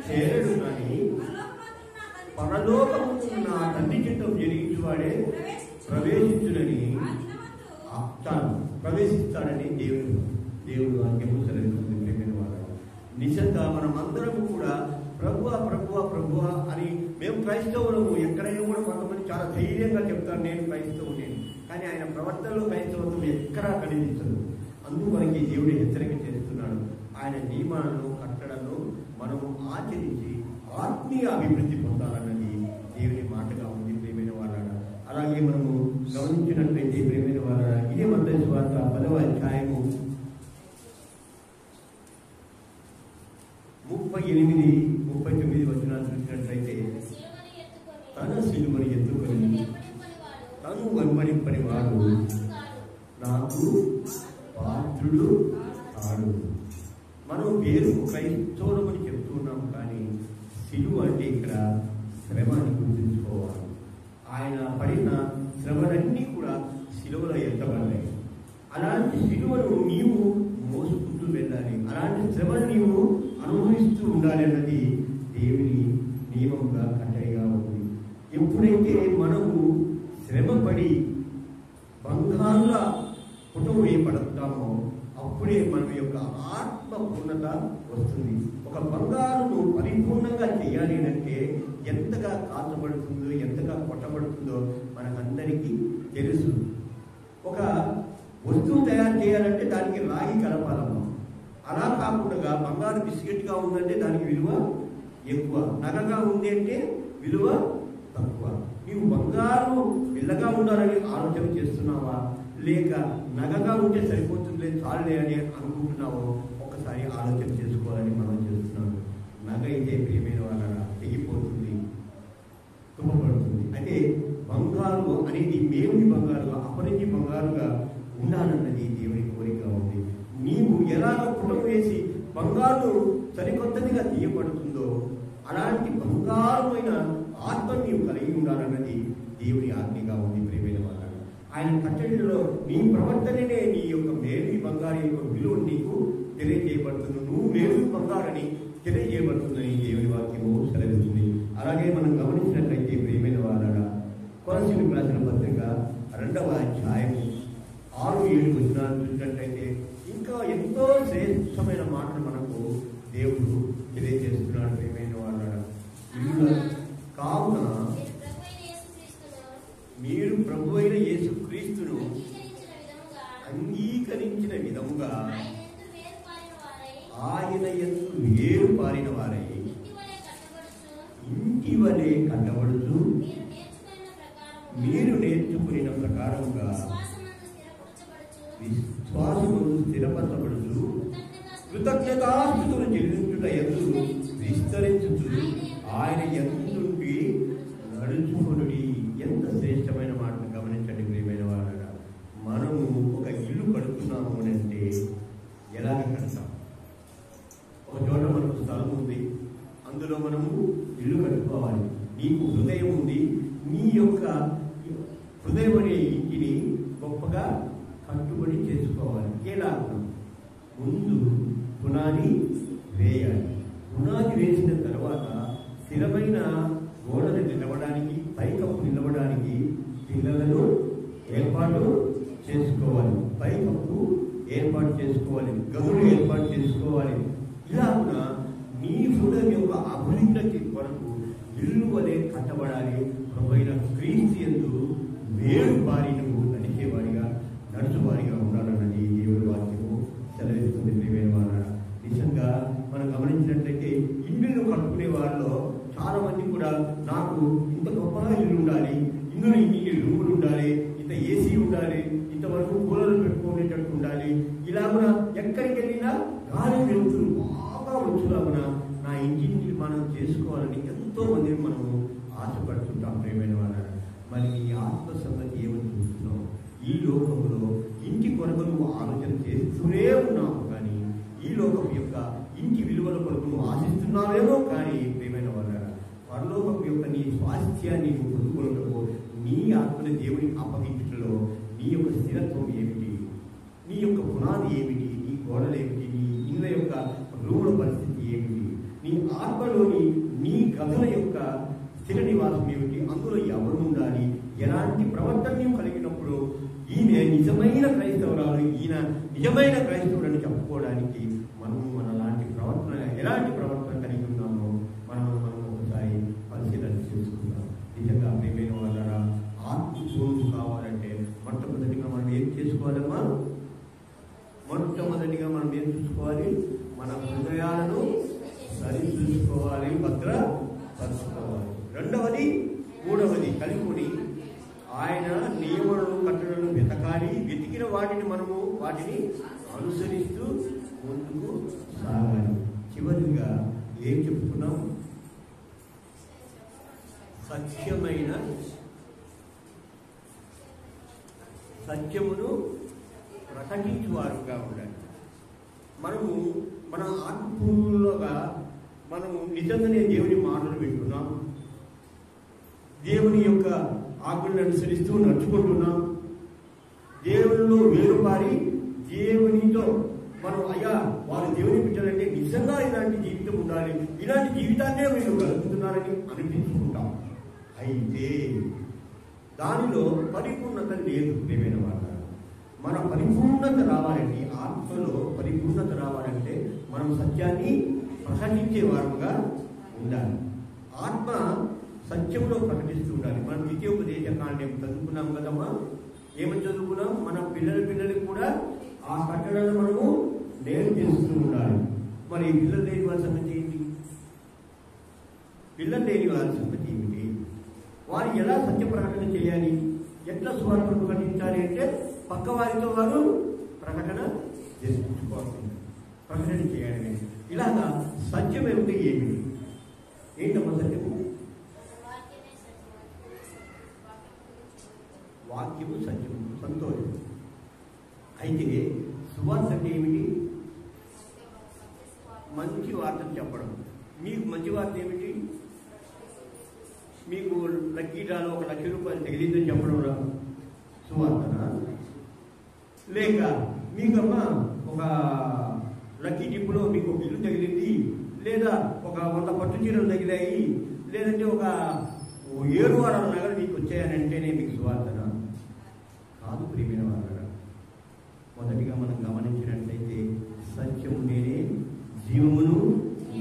చేరడు కానీ పరలోకమున నా తండ్రి చిత్తం జరిగించువాడే ప్రవేశించునని ప్రవేశిస్తాడని దేవుడు వాక్యము సెలవిస్తుంది. నిజంగా మనం అందరము కూడా ప్రభువా ప్రభువా ప్రభువా అని మేము క్రైస్తవులము, ఎక్కడైనా కూడా కొంతమంది చాలా ధైర్యంగా చెప్తారు నేను క్రైస్తవుని, కానీ ఆయన ప్రవర్తనలో క్రైస్తవత్వం ఎక్కడా కనిపించదు. అందువరకు దేవుడు హెచ్చరిక చేస్తున్నాడు. ఆయన నియమాలను కట్టడలను మనము ఆచరించి ఆత్మీయ అభివృద్ధి పొందాలన్నది దేవుని మాటగా ఉంది ప్రియమైన వాళ్ళ. అలాగే మనము గమనించినట్లయితే ప్రియమైన వాళ్ళ ఇదే మత్తయి సువార్త 10వ అధ్యాయము 38-39 వచనాలు చూసినట్లయితే తన సిలువను ఎత్తుకొని తను వెంబడింపని వాడు నాకు పాత్రుడు కాడు. మనం పేరు క్రైస్తవులమని చెప్తున్నాం, కానీ సిలువ అంటే ఇక్కడ శ్రమని గుర్తుంచుకోవాలి. ఆయన పడిన శ్రమలన్నీ కూడా సిలువలో ఎత్తబడ్డాయి. అలాంటి సిలువను నీవు మోసుకుంటూ వెళ్ళాలి, అలాంటి శ్రమను నీవు అనుభవిస్తూ ఉండాలి అన్నది దేవుని నియమంగా కట్టడిగా ఉంది. ఎప్పుడైతే మనము శ్రమపడి బంగారుల పుటం వేయబడతామో అప్పుడే మన యొక్క ఆత్మ పూర్ణత వస్తుంది. ఒక బంగారును పరిపూర్ణంగా చేయాలి అంటే ఎంతగా కాల్చబడుతుందో, ఎంతగా కొట్టబడుతుందో మనకందరికీ తెలుసు. ఒక వస్తువు తయారు చేయాలంటే దానికి రాగి కలపాలమ్మా. అలా కాకుండా బంగారు బిస్కెట్గా ఉందంటే దానికి విలువ ఎక్కువ, నగగా ఉంది అంటే విలువ తక్కువ. నీవు బంగారు పిల్లగా ఉండాలని ఆలోచన చేస్తున్నావా, లేక నగగా ఉంటే సరిపోతుందిలే చాలులే అని అనుకుంటున్నావో ఒకసారి ఆలోచన చేసుకోవాలని మనం చేస్తున్నాం. నగ అయితే ప్రియమైన వాళ్ళ తెగిపోతుంది, తుమ్మపడుతుంది. అయితే బంగారు అనేది దేవుని బంగారుగా, అపరించి బంగారుగా ఉండాలన్నది దేవుని కోరిక ఉంది. నీవు ఎలాగ పుటం వేసి బంగారు సరికొత్తదిగా తీయబడుతుందో అలాంటి బంగారమైన ఆత్మ నీవు కలిగి ఉండాలన్నది దేవుని ఆజ్ఞగా ఉంది ప్రియమైన వాళ్ళ. ఆయన కట్టడిలో నీ ప్రవర్తననే నీ యొక్క మేలు బంగారు యొక్క విలువ నీకు తెలియజేయబడుతుంది. నువ్వు మేలు బంగారని తెలియజేయబడుతుందని దేవుని వాక్యము సెలవుతుంది. అలాగే మనం గమనించినట్లయితే ప్రియమైన వాళ్ళ కొలసీలకు రాసిన పత్రిక 2వ అధ్యాయము 6-7 వచనాలు చూసినట్లయితే ఇంకా ఎంతో శ్రేష్టమైన మాటలు మనకు దేవుడు తెలియజేస్తున్నాడు ప్రియమైన వాళ్ళ. కావున మీరు ప్రభు అయిన యేసుక్రీస్తును అంగీకరించిన విధముగా ఆయన యందు వేరు పారిన వారై ఇంటి వలె కట్టబడుచు మీరు నేర్చుకున్న ప్రకారముగా విశ్వాసమును స్థిరపరచబడుచు కృతజ్ఞతాస్తుతులు చెల్లించుట యందు విస్తరించుచు ఆయన యందుండి నడుచుకొనుడి. ఎంత శ్రేష్టమైన మాటను గమనించండి ప్రియమైన వాళ్ళ. మనము ఒక ఇల్లు కడుతున్నాము అని అంటే ఎలాగ కడతాం? ఒక చోట మనకు స్థలం ఉంది, అందులో మనము ఇల్లు కట్టుకోవాలి. నీకు హృదయం ఉంది, నీ యొక్క హృదయం అనే ఇంటిని గొప్పగా కట్టుబడి చేసుకోవాలి. ఎలాగ? ముందు పునాది వేయాలి. పునాది వేసిన తర్వాత స్థిరమైన గోడలు నిలవడానికి, పైకప్పు నిలవడానికి పిల్లలను ఏర్పాటు చేసుకోవాలి, పైకప్పు ఏర్పాటు చేసుకోవాలి, గదులు ఏర్పాటు చేసుకోవాలి. ఇలాగ నీ హృదయం యొక్క అభివృద్ధికి కొరకు ఇల్లు వలె కట్టబడాలి. ప్రభువైన క్రీస్తు యందు వేరు బారి నువ్వు నడిచేవాడిగా, నడుచువాడిగా ఉండాలన్నది దేవుడి వాక్యం గమనించినట్లయితే ఇల్లు కట్టుకునే వాళ్ళలో చాలా మంది కూడా నాకు ఇంత గొప్పగా ఇల్లు ఉండాలి, ఇందులో ఇన్ని రూములు ఉండాలి, ఇంత ఏసీ ఉండాలి, ఇంతవరకు కూలర్లు పెట్టుకునేటట్టు ఉండాలి, ఇలా కూడా ఎక్కడికి వెళ్ళినా గాలి వెళ్తులు బాగా వచ్చులాగున నా ఇంటిని నిర్మాణం చేసుకోవాలని ఎంతో మందిని మనము ఆశపడుతుంటాం. ప్రేమైన వాళ్ళ మరి ఈ ఆత్మ సంగతి ఏమని చూస్తున్నాం? ఈ లోకంలో ఇంటి కొరకు నువ్వు ఆలోచన చేస్తూనే ఉన్నావు, కానీ ఈ లోకం యొక్క ఇంటి విలువల కొరకు నువ్వు ఆశిస్తున్నావేమో. కానీ ప్రేమైన వాళ్ళ పరలోకం యొక్క నీ స్వాస్థ్యాన్ని నువ్వు పొందుకోవడంలో నీ ఆత్మని దేవునికి అప్పగించడంలో నీ యొక్క స్థిరత్వం ఏమిటి, నీ యొక్క పునాది ఏమిటి, నీ గోడలు ఏమిటి, నీ ఇళ్ళ యొక్క రూముల పరిస్థితి ఏమిటి, నీ ఆత్మలోని నీ గదుల యొక్క స్థిర నివాసం ఏమిటి, అందులో ఎవరు ఉండాలి, ఎలాంటి ప్రవర్తన కలిగినప్పుడు ఈయన నిజమైన క్రైస్తవురాలు, ఈయన నిజమైన క్రైస్తవుడని చెప్పుకోవడానికి మనం మనలాంటి ప్రవర్తన ఎలాంటి ప్రవర్తన కలిగి ఉన్నామో మనం ఒకసారి పరిశీలన చేసుకుందాం. నిజంగా ప్రేమైన వాళ్ళ ఆత్మపూర్తి కావాలంటే మొట్టమొదటిగా మనం ఏం చేసుకోవాలమ్మా? మొట్టమొదటిగా మనం ఏం చూసుకోవాలి? మన హృదయాలను సరి చూసుకోవాలి, భద్రపరచుకోవాలి. రెండవది మూడవది కలిపి ఆయన నియమాలను కట్టడలను వెతకాలి. వెతికిన వాటిని అనుసరిస్తూ ముందుకు సాగాలి. చివరిగా ఏం చెప్తున్నాం? సత్యమును ప్రకటించువారుగా ఉండాలి. మనము మన ఆత్మపూర్వకంగా మనము నిజంగానే దేవుని మాటలు వింటున్నాం, దేవుని యొక్క ఆజ్ఞలను అనుసరిస్తూ నడుచుకుంటున్నాం, దేవునిలో వేరుపారి దేవునితో మనం అయ్యా వాళ్ళు దేవుని బిడ్డలంటే నిజంగా ఇలాంటి జీవితం ఉండాలి, ఇలాంటి జీవితాన్నే మీరు కలుగుతున్నారని అనిపించుకుంటాం. అయితే దానిలో పరిపూర్ణత లేదు. ప్రేమైన వాళ్ళ మన పరిపూర్ణత రావాలంటే, ఆత్మలో పరిపూర్ణత రావాలంటే మనం సత్యాన్ని ప్రకటించే వారుగా ఉండాలి. ఆత్మ సత్యంలో ప్రకటిస్తూ ఉండాలి. మనం ద్వితీయోపదేశ కాండం చదువుకున్నాం కదమ్మా. ఏమని చదువుకున్నాం? మన పిల్లలకి కూడా ఆ కట్టడాన్ని మనము నేర్పిస్తూ ఉండాలి. మరి పిల్లలు లేని వారి సంగతి ఏంటి? పిల్లలు లేని వారి సంగతి ఏమిటి? వారు ఎలా సత్య ప్రకటన చేయాలి, ఎట్లా సువార్త ప్రకటించాలి అంటే పక్క వారితో వారు ప్రకటన చేసుకోవాలి, ప్రకటన చేయాలి. ఇలాగా సత్యం ఏమిటి? ఏమిటి ఏంటమ్మా సత్యము? వాక్యము సత్యము, సంతోషం. అయితే సువార్త అంటే ఏమిటి? మంచి వార్తను చెప్పడం. మీకు మంచి వార్త ఏమిటి? మీకు లక్కీ డ్రాలో 1,00,000 రూపాయలు తగిలిందని చెప్పడం సువార్తనా? లేక మీకమ్మా ఒక లక్కీ టిప్పులో మీకు ఒక ఇల్లు తగిలింది, లేదా ఒక 100 పట్టు చీరలు తగిలాయి, లేదంటే ఒక 7 వారాల నగలు మీకు వచ్చాయనంటేనే మీకు సువార్తనా? కాదు ప్రియమైన వాళ్ళ. మొదటిగా మనం గమనించినట్లయితే సత్యము నేనే, జీవమును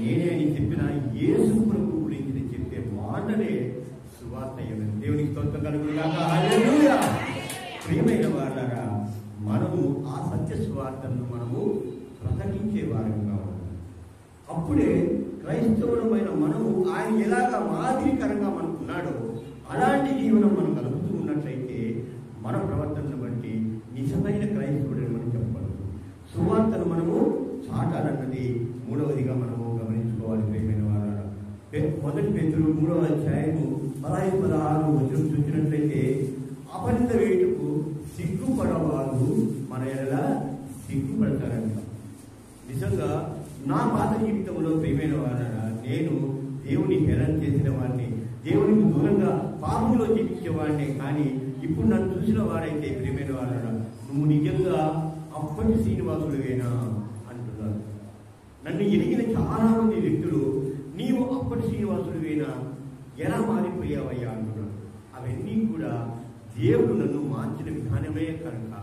నేనే అని చెప్పిన యేసు ప్రభు గురించి చెప్పే మాటలే సువార్త. దేవునికి స్తోత్రం కలుగుగాక. హల్లెలూయా. ప్రియమైన వాళ్ళరా, మనము ఆ సత్య సువార్తను మనము ప్రకటించే వారంగా ఉండాలి. అప్పుడే క్రైస్తవులమైన మనము ఆయన ఎలాగా మాదిరికరంగా మనకున్నాడో అలాంటి జీవనం మనం కలుగుతూ ఉన్నట్లయితే మన ప్రవర్తనను బట్టి నిజమైన క్రైస్తవుడని మనం చెప్పగలము. సువార్తను మనము చాటాలన్నది మూడవదిగా మనము గమనించుకోవాలి. ప్రియమైన వారు, మొదటి పేతురు 3వ అధ్యాయము 15-16 వచనం చూసినట్లయితే అపనింద వేటుకు సిగ్గుపడవారు మన ఎలా సిగ్గుపడతారంట. నిజంగా నా పాత జీవితంలో ప్రియమైన వారరా, నేను దేవుని హేళన చేసిన వాడిని, దేవునికి దూరంగా పాపంలో జీవించేవాడిని. కానీ ఇప్పుడు నన్ను చూసిన వారైతే ప్రియమైన వారరా, నువ్వు నిజంగా అప్పటి శ్రీనివాసుడివేనా అంటున్నారు. నన్ను ఎరిగిన చాలా మంది వ్యక్తులు నీవు అప్పటి శ్రీనివాసుడివేనా, ఎలా మారిపోయావయ్యా అంటున్నాడు. అవన్నీ కూడా దేవుడు నన్ను మార్చిన విధానమే కనుక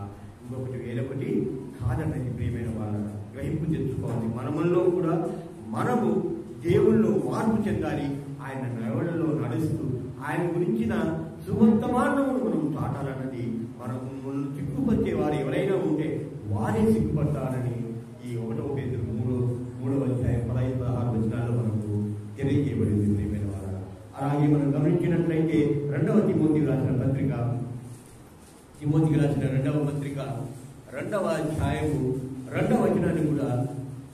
ఇంకొకటి వేరొకటి కాదన్నది ప్రియమైన వాళ్ళ గ్రహింపు తెచ్చుకోవాలి. మనలో కూడా మనము దేవుల్లో మార్పు చెందాలి. ఆయన నడవడంలో నడుస్తూ ఆయన గురించిన సువర్తమానమును మనం చాటాలన్నది, మనము సిగ్గుపరిచే వారు ఎవరైనా ఉంటే వారే సిగ్గుపడతారని ఈ 1 పేతురు 3 3వ అధ్యాయం 15-16 వచనాల్లో మనకు తెలియజేయబడింది ప్రియమైన వారు. అలాగే మనం గమనించినట్లయితే 2వ తిమోతికి రాసిన పత్రిక, తిమోతికి రాసిన 2వ పత్రిక 2వ అధ్యాయము 2వ వచనాన్ని కూడా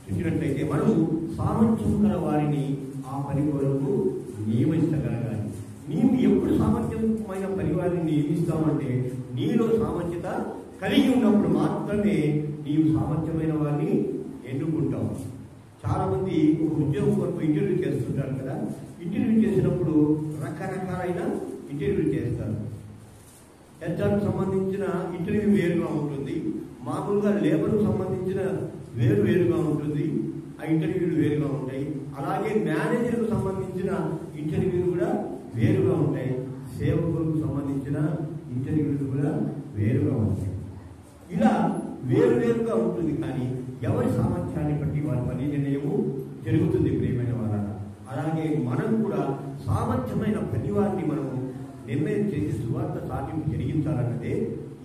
చూసినట్లయితే మనము సామర్థ్యం గల వారిని ఆ పని కొరకు నియమించగలగాలి. నీవు ఎప్పుడు సామర్థ్యమైన పని వారిని నియమిస్తామంటే నీలో సామర్థ్యత కలిగి ఉన్నప్పుడు మాత్రమే నీవు సామర్థ్యమైన వారిని ఎన్నుకుంటావు. చాలా మంది ఒక ఉద్యోగం కొరకు ఇంటర్వ్యూ చేస్తుంటారు కదా. ఇంటర్వ్యూ చేసినప్పుడు రకరకాలైన ఇంటర్వ్యూ చేస్తారు. హెచ్ఆర్కు సంబంధించిన ఇంటర్వ్యూ వేరుగా ఉంటుంది, మామూలుగా లేబర్కు సంబంధించిన వేరుగా ఉంటుంది, ఆ ఇంటర్వ్యూలు వేరుగా ఉంటాయి. అలాగే మేనేజర్కు సంబంధించిన ఇంటర్వ్యూలు కూడా వేరుగా ఉంటాయి, సేవకులకు సంబంధించిన ఇంటర్వ్యూలు కూడా వేరుగా ఉంటాయి. ఇలా వేరుగా ఉంటుంది. కానీ ఎవరి సామర్థ్యాన్ని బట్టి వారి పని నిర్ణయము జరుగుతుంది ప్రియమైన వారా. అలాగే మనం కూడా సామర్థ్యమైన ప్రతి వారిని మనము నిర్ణయం చేసి సువార్త సాటింపు జరిగించాలన్నదే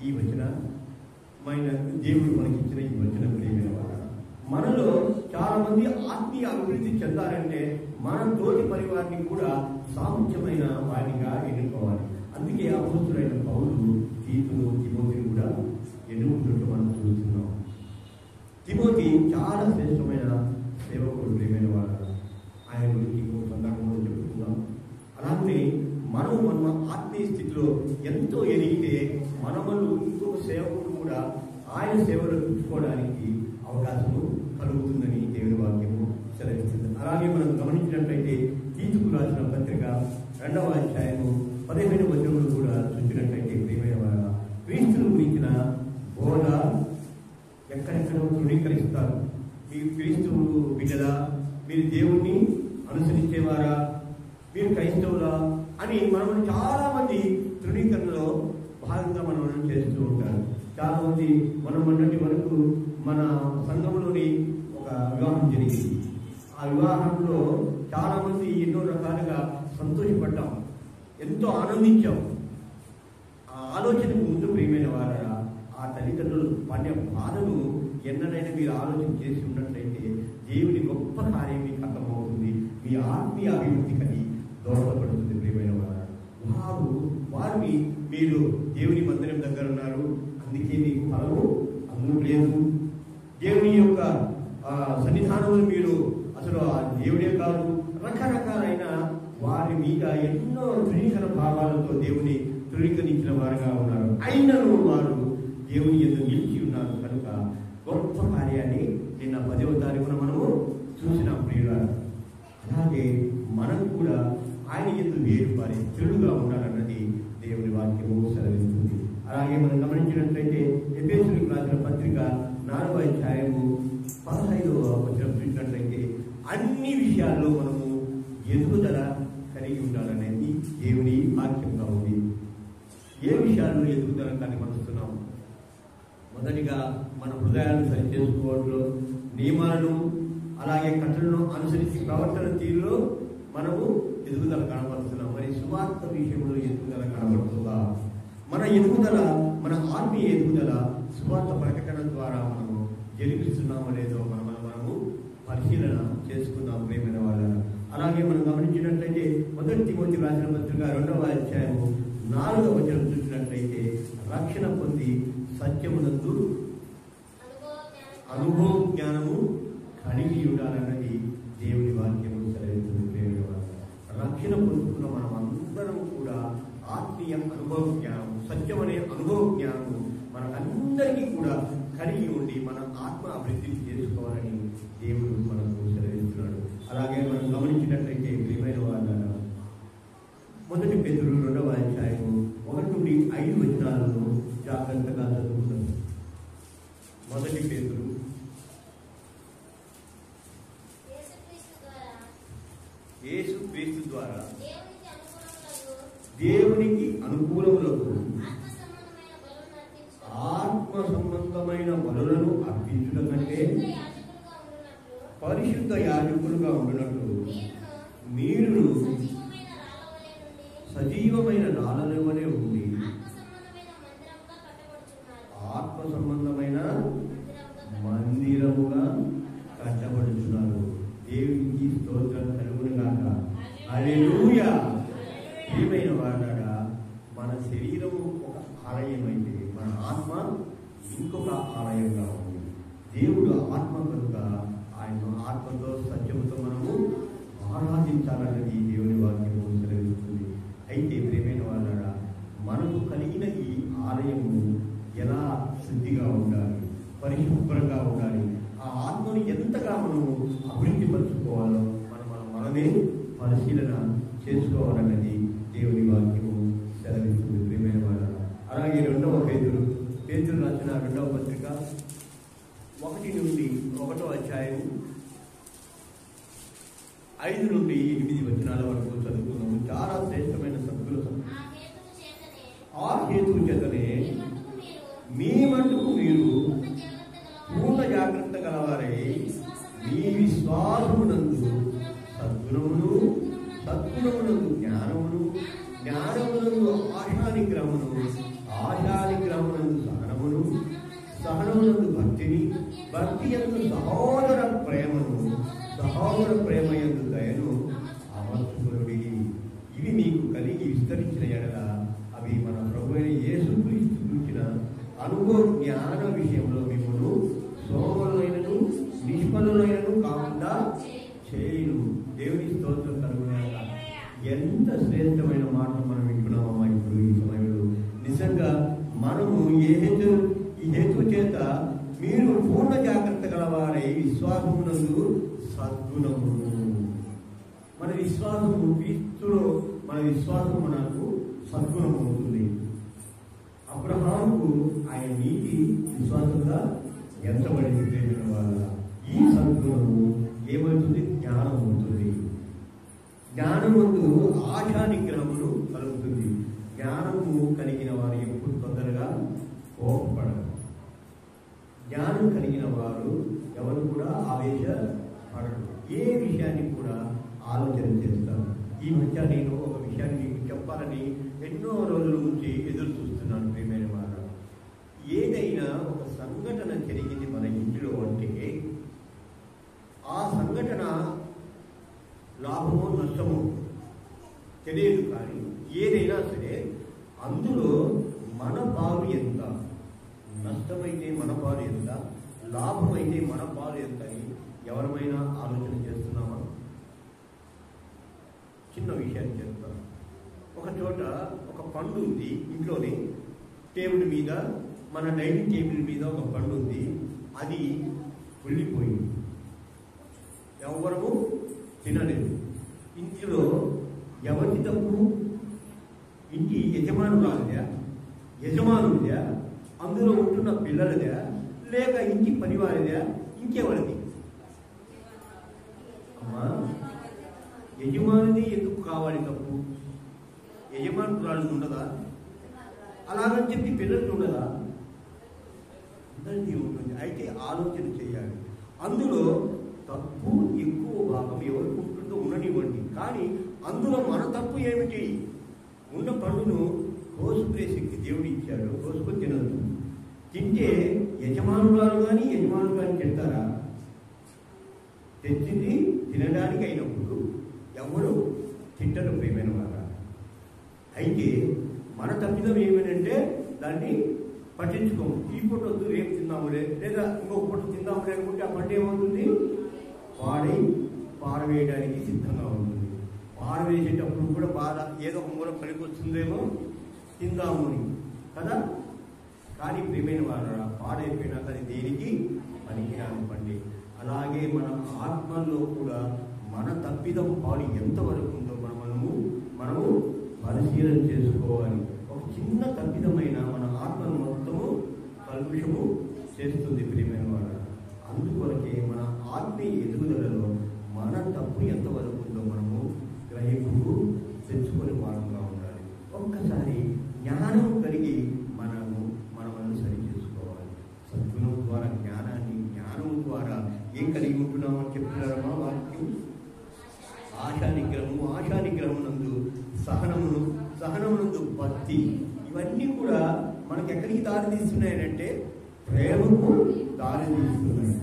ఈ వచనమైన దేవుడు మనకి ఇచ్చిన ఈ వచనం ప్రియమైన వారా. మనలో చాలా మంది ఆత్మీయ అభివృద్ధి చెందాలంటే మన తోటి పరివారిని కూడా సామర్థ్యమైన వారిగా ఎన్నుకోవాలి. అందుకే అపోస్తులైన పౌలు తీతును, తిమోతిని కూడా ఎన్నుకున్నట్టు మనం చూస్తున్నాం. తిమోతి చాలా శ్రేష్టమైన సేవకుడు ప్రియమైన వారు. ఆయన గురించి ఇంకో సందర్భంలో చెప్పుకుందాం. అలాగే మనం మన ఆత్మీయ స్థితిలో ఎంతో ఎదిగితే మనమలు ఇంకొక సేవకుడు కూడా ఆయన సేవలు చూసుకోవడానికి అవకాశము కలుగుతుందని దేవుని వాక్యము సెలవిస్తుంది. అలాగే మనం గమనించినట్లయితే తీతుకు రాసిన పత్రిక 2వ అధ్యాయము 15వ వచనంలో కూడా చూసినట్లయితే ప్రియమైన వారు, క్రీస్తును గురించిన బోధ ఎక్కడెక్కడో తృణీకరిస్తారు. మీరు క్రీస్తువు బిడ్డలా, మీరు దేవుణ్ణి అనుసరించేవారా, మీరు క్రైస్తవులా అని మనం చాలా మంది తృణీకరణలో భాగంగా మనం చేస్తూ ఉంటారు. చాలా మంది మనం మొన్నటి వరకు మన సంఘంలోని ఒక వివాహం జరిగింది. ఆ వివాహంలో చాలా మంది ఎన్నో రకాలుగా సంతోషపడ్డాం, ఎంతో ఆనందించాం. ఆ ఆలోచనకు ముందు ప్రియమైన వారా, ఆ తల్లిదండ్రులు పడే బాధను ఎన్నడైనా మీరు ఆలోచన చేసి ఉన్నట్లయితే దేవుని గొప్ప కార్యం మీకు అర్థమవుతుంది. మీ ఆత్మీయ అభివృద్ధికి దోహదపడుతుంది ప్రియమైన వారు. వారిని మీరు దేవుని మందిరం దగ్గర ఉన్నారు, అందుకే మీకు ఫలము అందలేదు. దేవుని యొక్క సన్నిధానంలో మీరు అసలు ఆ దేవుడే కాదు, రకరకాలైన వారి మీద ఎన్నో తృణీకరణ భావాలతో దేవుని తృణీకరించిన వారుగా ఉన్నారు. అయినను వారు దేవుని యందు నిలిచి ఉన్నారు కనుక గొప్ప కార్యాన్ని నిన్న 10వ తారీఖున మనము చూసినాం ప్రియులారా. అలాగే మనం కూడా ఆయన యందు వేరుపారి చెడుగా ఉండాలన్నది దేవుని వాక్యము సెలవిస్తుంది. అలాగే మనం గమనించినట్లయితే ఎఫెసీయులకు రాసిన పత్రిక 4వ అధ్యాయము 15వ వచనం చూసినట్లయితే అన్ని విషయాల్లో మనము ఎదుగుదల కలిగి ఉండాలనేది దేవుని వాక్యంగా ఉంది. ఏ విషయాల్లో ఎదుగుదల కనబడుతున్నాము? మొదటిగా మన హృదయాలను సరిచేసుకోవడంలో, నియమాలను అలాగే కట్టలను అనుసరించి ప్రవర్తన తీరులో మనము ఎదుగుదల కనబడుతున్నాం. మరి సువార్త విషయంలో ఎదుగుదల కనబడుతుందా? మన ఎదుగుదల, మన ఆత్మీయ ఎదుగుదల సువార్త ప్రకటన ద్వారా మనము జరిపిస్తున్నామో లేదో మనము పరిశీలన చేసుకుందాం ప్రియమైన వాళ్ళని. అలాగే మనం గమనించినట్లయితే 1 తిమోతి రాసిన పత్రిక 2వ అధ్యాయము 4వ వచనం చూసినట్లయితే రక్షణ పొంది సత్యమునందు అనుభవ జ్ఞానము కలిగి ఉండాలన్నది దేవుని వాక్యము సెలవిస్తుంది ప్రియమైన వారు. రక్షణ పొందుకున్న మనం అందరం కూడా ఆత్మీయ అనుభవ జ్ఞానం, సత్యం అనే అనుభవ జ్ఞానము మనకందరికీ కూడా కలిగి ఉండి మన ఆత్మ అభివృద్ధిని చేసుకోవాలని దేవుడు మనకు సెలవిస్తున్నాడు. అలాగే మనం గమనించినట్లయితే ప్రియమైన వాళ్ళ 1 పేతురు 2వ అధ్యాయము 1 నుండి 5 వచనాలను జాగ్రత్తగా చదువుకుందాం. 1 పేతురు యేసుక్రీస్తు ద్వారా దేవునికి అనుకూలములకు ఆత్మ సంబంధమైన బలులను అర్పించుట కంటే పరిశుద్ధ యాజకులుగా ఉండునట్లు మీరు సజీవమైన రాళ్ళ వలె ఉండి ఆత్మ సంబంధమైన మందిరముగా కట్టబడుతున్నారు. స్తోత్రం కలుగునుగాక. హల్లెలూయా. ప్రియమైన వారలారా, మన శరీరము ఒక ఆలయం అయితే మన ఆత్మ ఇంకొక ఆలయంగా ఉంది. దేవుడు ఆత్మ కనుక ఆయన ఆత్మతో సత్యముతో మనము ఆరాధించాలన్నది దేవుని వాక్యము సెలవిస్తుంది. అయితే ప్రియమైన వారలారా, మనకు కలిగిన ఈ ఆలయము ఎలా శుద్ధిగా ఉండాలి, పరిశుభ్రంగా ఉండాలి, ఆ ఆత్మను ఎంతగా మనము అభివృద్ధి పరుచుకోవాలో మనమే పరిశీలన చేసుకోవాలన్నది దేవుని వాక్యము సెలవిస్తుంది. ప్రియమైన వారలారా, అలాగే రెండవ పేతురు రాసిన రెండవ పత్రిక 1 నుండి 1వ అధ్యాయం 5 నుండి 8 వచనాల వరకు చదువుకున్నాము. చాలా శ్రేష్టమైన సద్గుణ. ఆ హేతువు చేతనే మీ మట్టుకు మీరు పూర్ణ జాగ్రత్త గలవారై మీ విశ్వాసమునందు సద్గుణమును, సద్గుణమునందు జ్ఞానమును, జ్ఞానమునందు ఆశానిగ్రహమును, ఆశానిగ్రహమునందు సహనమును, సహనమునందు భక్తిని, భక్తి యందు సహోదర ప్రేమను, సహోదర ప్రేమ యందు దయను అమర్చుకొనుడి. ఇవి మీకు కలిగి విస్తరించిన ఎడల అవి మన ప్రభువైన యేసుక్రీస్తు గురించిన అనుభవ జ్ఞాన విషయంలో మిమ్మల్ని సోమరులైనను నిష్ఫలులైనను కాకుండా చేయును. దేవుని స్తోత్రం కలుగుగాక. ఎంత శ్రేష్టమైన మాటలు మనం వింటున్నామమ్మా ఇప్పుడు ఈ సమయంలో. నిజంగా మనము ఈ హేతు చేత మీరు పూర్ణ జాగ్రత్త గలవారై విశ్వాసమునందు సద్గుణమును. మన విశ్వాసము క్రీస్తులో మన విశ్వాసం మనకు సద్గుణం అవుతుంది. అబ్రహాముకు ఆయన నీతి విశ్వాసంగా ఎంతబడింది. ప్రేమిన వాళ్ళ ఈ సద్గుణము ఏమవుతుంది? జ్ఞానం అవుతుంది. జ్ఞానముందు ఆశా నిగ్రహమును కలుగుతుంది. జ్ఞానము కలిగిన వారు ఎప్పుడు తొందరగా కోపపడరు. జ్ఞానం కలిగిన వారు ఎవరు కూడా ఆవేశపడరు. ఏ విషయాన్ని కూడా ఆలోచన చేస్తారు. ఈ మధ్య నేను ఒక విషయాన్ని మీకు చెప్పాలని ఎన్నో రోజుల నుంచి ఎదురు చూస్తున్నాను. ప్రియమైన వారు, ఏదైనా ఒక సంఘటన జరిగింది మన ఇంటిలో అంటే ఆ సంఘటన లాభమో నష్టమో తెలియదు, కానీ ఏదైనా సరే అందులో మన పాలు ఎంత, నష్టమైతే మన పాలు ఎంత, లాభమైతే మన పాలు ఎంత అని ఎవరమైనా ఆలోచన చేస్తున్నామా? చిన్న విషయాన్ని చెప్తాను. ఒక చోట ఒక పండు ఉంది ఇంట్లోనే, టేబుల్ మీద, మన డైనింగ్ టేబుల్ మీద ఒక పండు ఉంది. అది కుళ్ళిపోయింది, ఎవరము తినలేదు. ఇంట్లో ఎవరి తప్పు? ఇంటి యజమానుడిదా, అందులో ఉంటున్న పిల్లలదా, లేక ఇంటి పనివారిదా, ఇంకెవరిది? అమ్మా, యజమానిది ఎందుకు కావాలి తప్పు? యజమానురాలు ఉండదా? అలాగని చెప్పి పిల్లలు ఉండదా? అందరికీ ఉంటుంది. అయితే ఆలోచన చేయాలి. అందులో తప్పు ఎక్కువ భాగం ఎవరికి ఉంటుందో ఉండనివ్వండి, కానీ అందులో మన తప్పు ఏమిటి? ఉన్న పండును కోసుకునే శక్తి దేవుడు ఇచ్చాడు, కోసుకొని తినదు. తింటే యజమానురాలు కానీ తింటారా? తెచ్చింది తినడానికి అయినప్పుడు ఎవరు తింటారు? ప్రియమైన వారు, అయితే మన తప్పిదం ఏమిటంటే దాన్ని పట్టించుకోము. ఈ పూట వద్దు, రేపు తిందాములే, లేదా ఇంకొక పూట తిందాములే అనుకుంటే ఆ పంట ఏమవుతుంది? పారవేయడానికి సిద్ధంగా ఉంటుంది. పారవేసేటప్పుడు కూడా బాధ, ఏదో ఒక మూల పనికి వస్తుందేమో తిందాము కదా. కానీ ప్రియమైన వారు, పాడైపోయినాక అది దేనికి పనికిరాని పండి. అలాగే మన ఆత్మల్లో కూడా మన తప్పిదం పాడు ఎంతవరకు ఉందో మనము పరిశీలన చేసుకోవాలి. ఒక చిన్న తప్పిదమైన మన ఆత్మను మొత్తము కల్పిషము చేస్తుంది. ప్రియమైన వారు, అందుకొరకే మన ఆత్మీయ ఎదుగుదలలో మన తప్పు ఎంతవరకు ఉందో మనము గ్రహింపు తెచ్చుకొని వారంగా ఉండాలి. ఒక్కసారి జ్ఞానం కలిగి మనము సరి చేసుకోవాలి. సద్గుణం ద్వారా జ్ఞానం ద్వారా ఏం కలిగి ఉంటున్నామని చెప్తున్నారమ్మా వాక్యం? ఆశా నిగ్రహమునందు సహనమునందు భక్తి. ఇవన్నీ కూడా మనకి ఎక్కడికి దారి తీస్తున్నాయంటే ప్రేమకు దారి తీస్తున్నాయి.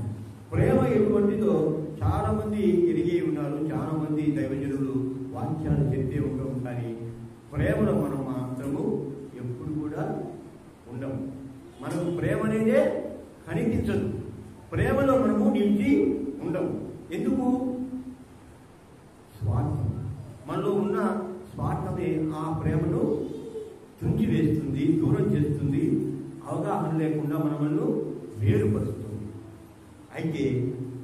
ప్రేమ ఎటువంటిదో చాలా మంది ఎరిగి ఉన్నారు, చాలా మంది దైవజనులు వాక్యాలు చెప్తే ఉంటాం, కానీ ప్రేమలో మనం మాత్రము ఎప్పుడు కూడా ఉండము. మనకు ప్రేమ అనేదే కనిపించదు, ప్రేమలో మనము నిలిచి ఉండము. ఎందుకు? స్వార్థం. మనలో ఉన్న స్వార్థమే ఆ ప్రేమను తుంచి వేస్తుంది, దూరం చేస్తుంది, అవగాహన లేకుండా మనల్ని వేరుపరుస్తుంది. అయితే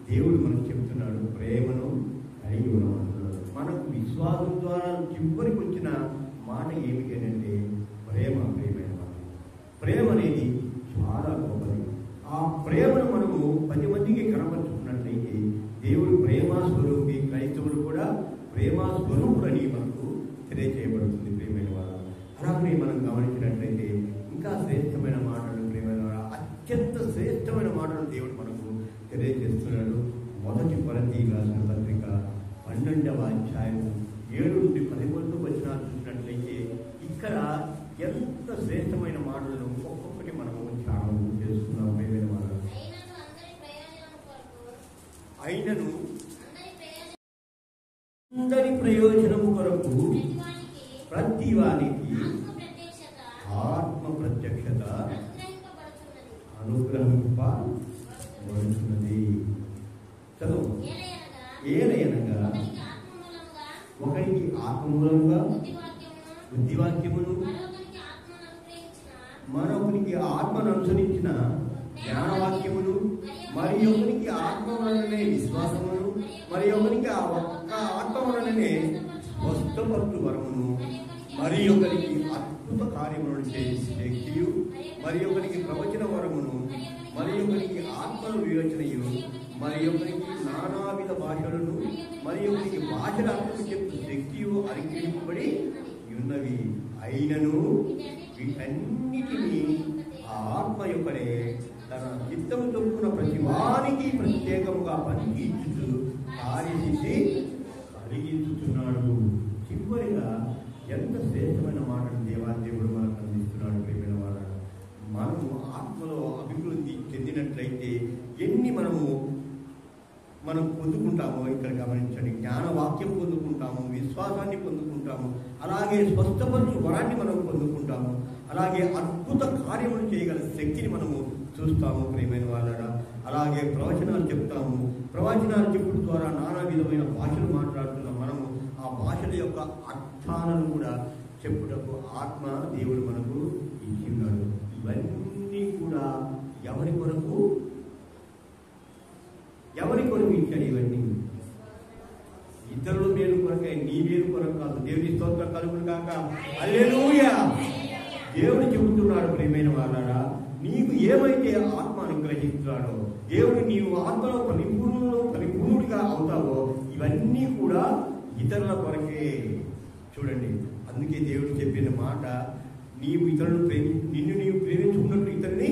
దేవుడు మనకు చెప్తున్నాడు, ప్రేమను కలిగి ఉండమంటున్నాడు. మనకు విశ్వాసం ద్వారా చివరికి వచ్చిన మాట ఏమిటంటే ప్రేమ. ప్రేమైన మాట, ప్రేమ అనేది చాలా గొప్పది. ఆ ప్రేమను మనము 10 మందికి కనపరుచుకున్నట్లయితే దేవుడు ప్రేమ స్వరూపి, క్రైస్తవుడు కూడా ప్రేమ స్వరూపుడని మనకు తెలియజేయబడుతుంది. ప్రేమైన వారు అలాగే మనం గమనించినట్లయితే ఇంకా శ్రేష్టమైన మాటలు, ప్రేమైన వారు అత్యంత శ్రేష్టమైన మాటలు దేవుడు మనకు తెలియజేస్తున్నాడు. మొదటి కొరింథీ రాసిన పత్రిక 12వ అధ్యాయం 7 నుండి 11 వచనాలు చూసినట్లయితే ఇక్కడ ఎంత శ్రేష్టమైన మాటలను ఒక్కొక్కటి మనము ధ్యానం చేసుకున్నాం. ప్రేమైన వారు అయినను అందరి ప్రయోజనము కొరకు ప్రతి వానికి ఆత్మ ప్రత్యక్షత అనుగ్రహింపబడుతున్నది. చదువు. ఏలయనగా ఒకరికి ఆత్మమూలముగా బుద్ధివాక్యమును, మరొకరికి ఆత్మను అనుసరించిన జ్ఞానవాక్యమును, మరి ఒకరికి ఆత్మ వలననే విశ్వాసమును, మరి ఒకరికి ఆ ఒక్క ఆత్మ వలననే స్వస్థపరచు వరమును, మరి ఒకరికి అద్భుత కార్యములను చేసే శక్తియు, మరి ఒకరికి ప్రవచన వరమును, మరి ఒకరికి ఆత్మను వివేచనయు, మరి ఒకరికి నానావిధ భాషలను, మరి ఒకరికి భాషల అర్థం చెప్పు శక్తియు అనుగ్రహింపబడి ఉన్నవి. అయినను వీటన్నిటినీ ఆ ఆత్మ యొక్కడే తన చిత్తము చొప్పున ప్రతి వారికి ప్రత్యేకముగా పనికించుతూ కార్యసిద్ధి కలిగించుతున్నాడు. చివరిగా ఎంత శ్రేష్టమైన మాటలు దేవాదేవుడు మనకు అందిస్తున్నాడు. ప్రేమైన వారు మనము ఆత్మలో అభివృద్ధి చెందినట్లయితే ఎన్ని మనం పొందుకుంటామో ఇక్కడ గమనించండి. జ్ఞానవాక్యం పొందుకుంటాము, విశ్వాసాన్ని పొందుకుంటాము, అలాగే స్వస్థపరచు వరాన్ని మనం పొందుకుంటాము, అలాగే అద్భుత కార్యములు చేయగల శక్తిని మనము చూస్తాము. ప్రియమైన వాళ్ళరా అలాగే ప్రవచనాలు చెప్తాము, ప్రవచనాలు చెప్పుడు ద్వారా నానా విధమైన భాషలు మాట్లాడుతున్నాం. మనము ఆ భాషల యొక్క అర్థాలను కూడా చెప్పుటకు ఆత్మ దేవుడు మనకు ఇచ్చిన్నాడు. ఇవన్నీ కూడా ఎవరి కొరకు ఇచ్చాడు? ఇవన్నీ ఇతరుల మేలు కొరకే, నీ మేలు కొరకు కాదు. దేవుని స్తోత్రం కలుగును గాక. హల్లెలూయా. దేవుడు చెబుతున్నాడు, ప్రియమైన వాళ్ళారా, నీకు ఏమైతే ఆత్మ అనుగ్రహిస్తున్నాడో, దేవుడు నీవు ఆత్మలో పరిపూర్ణుడిగా అవుతావో, ఇవన్నీ కూడా ఇతరుల కొరకే. చూడండి, అందుకే దేవుడు చెప్పిన మాట, నీవు ఇతరులను నిన్ను నీవు ప్రేమించుకున్నట్టు ఇతరుని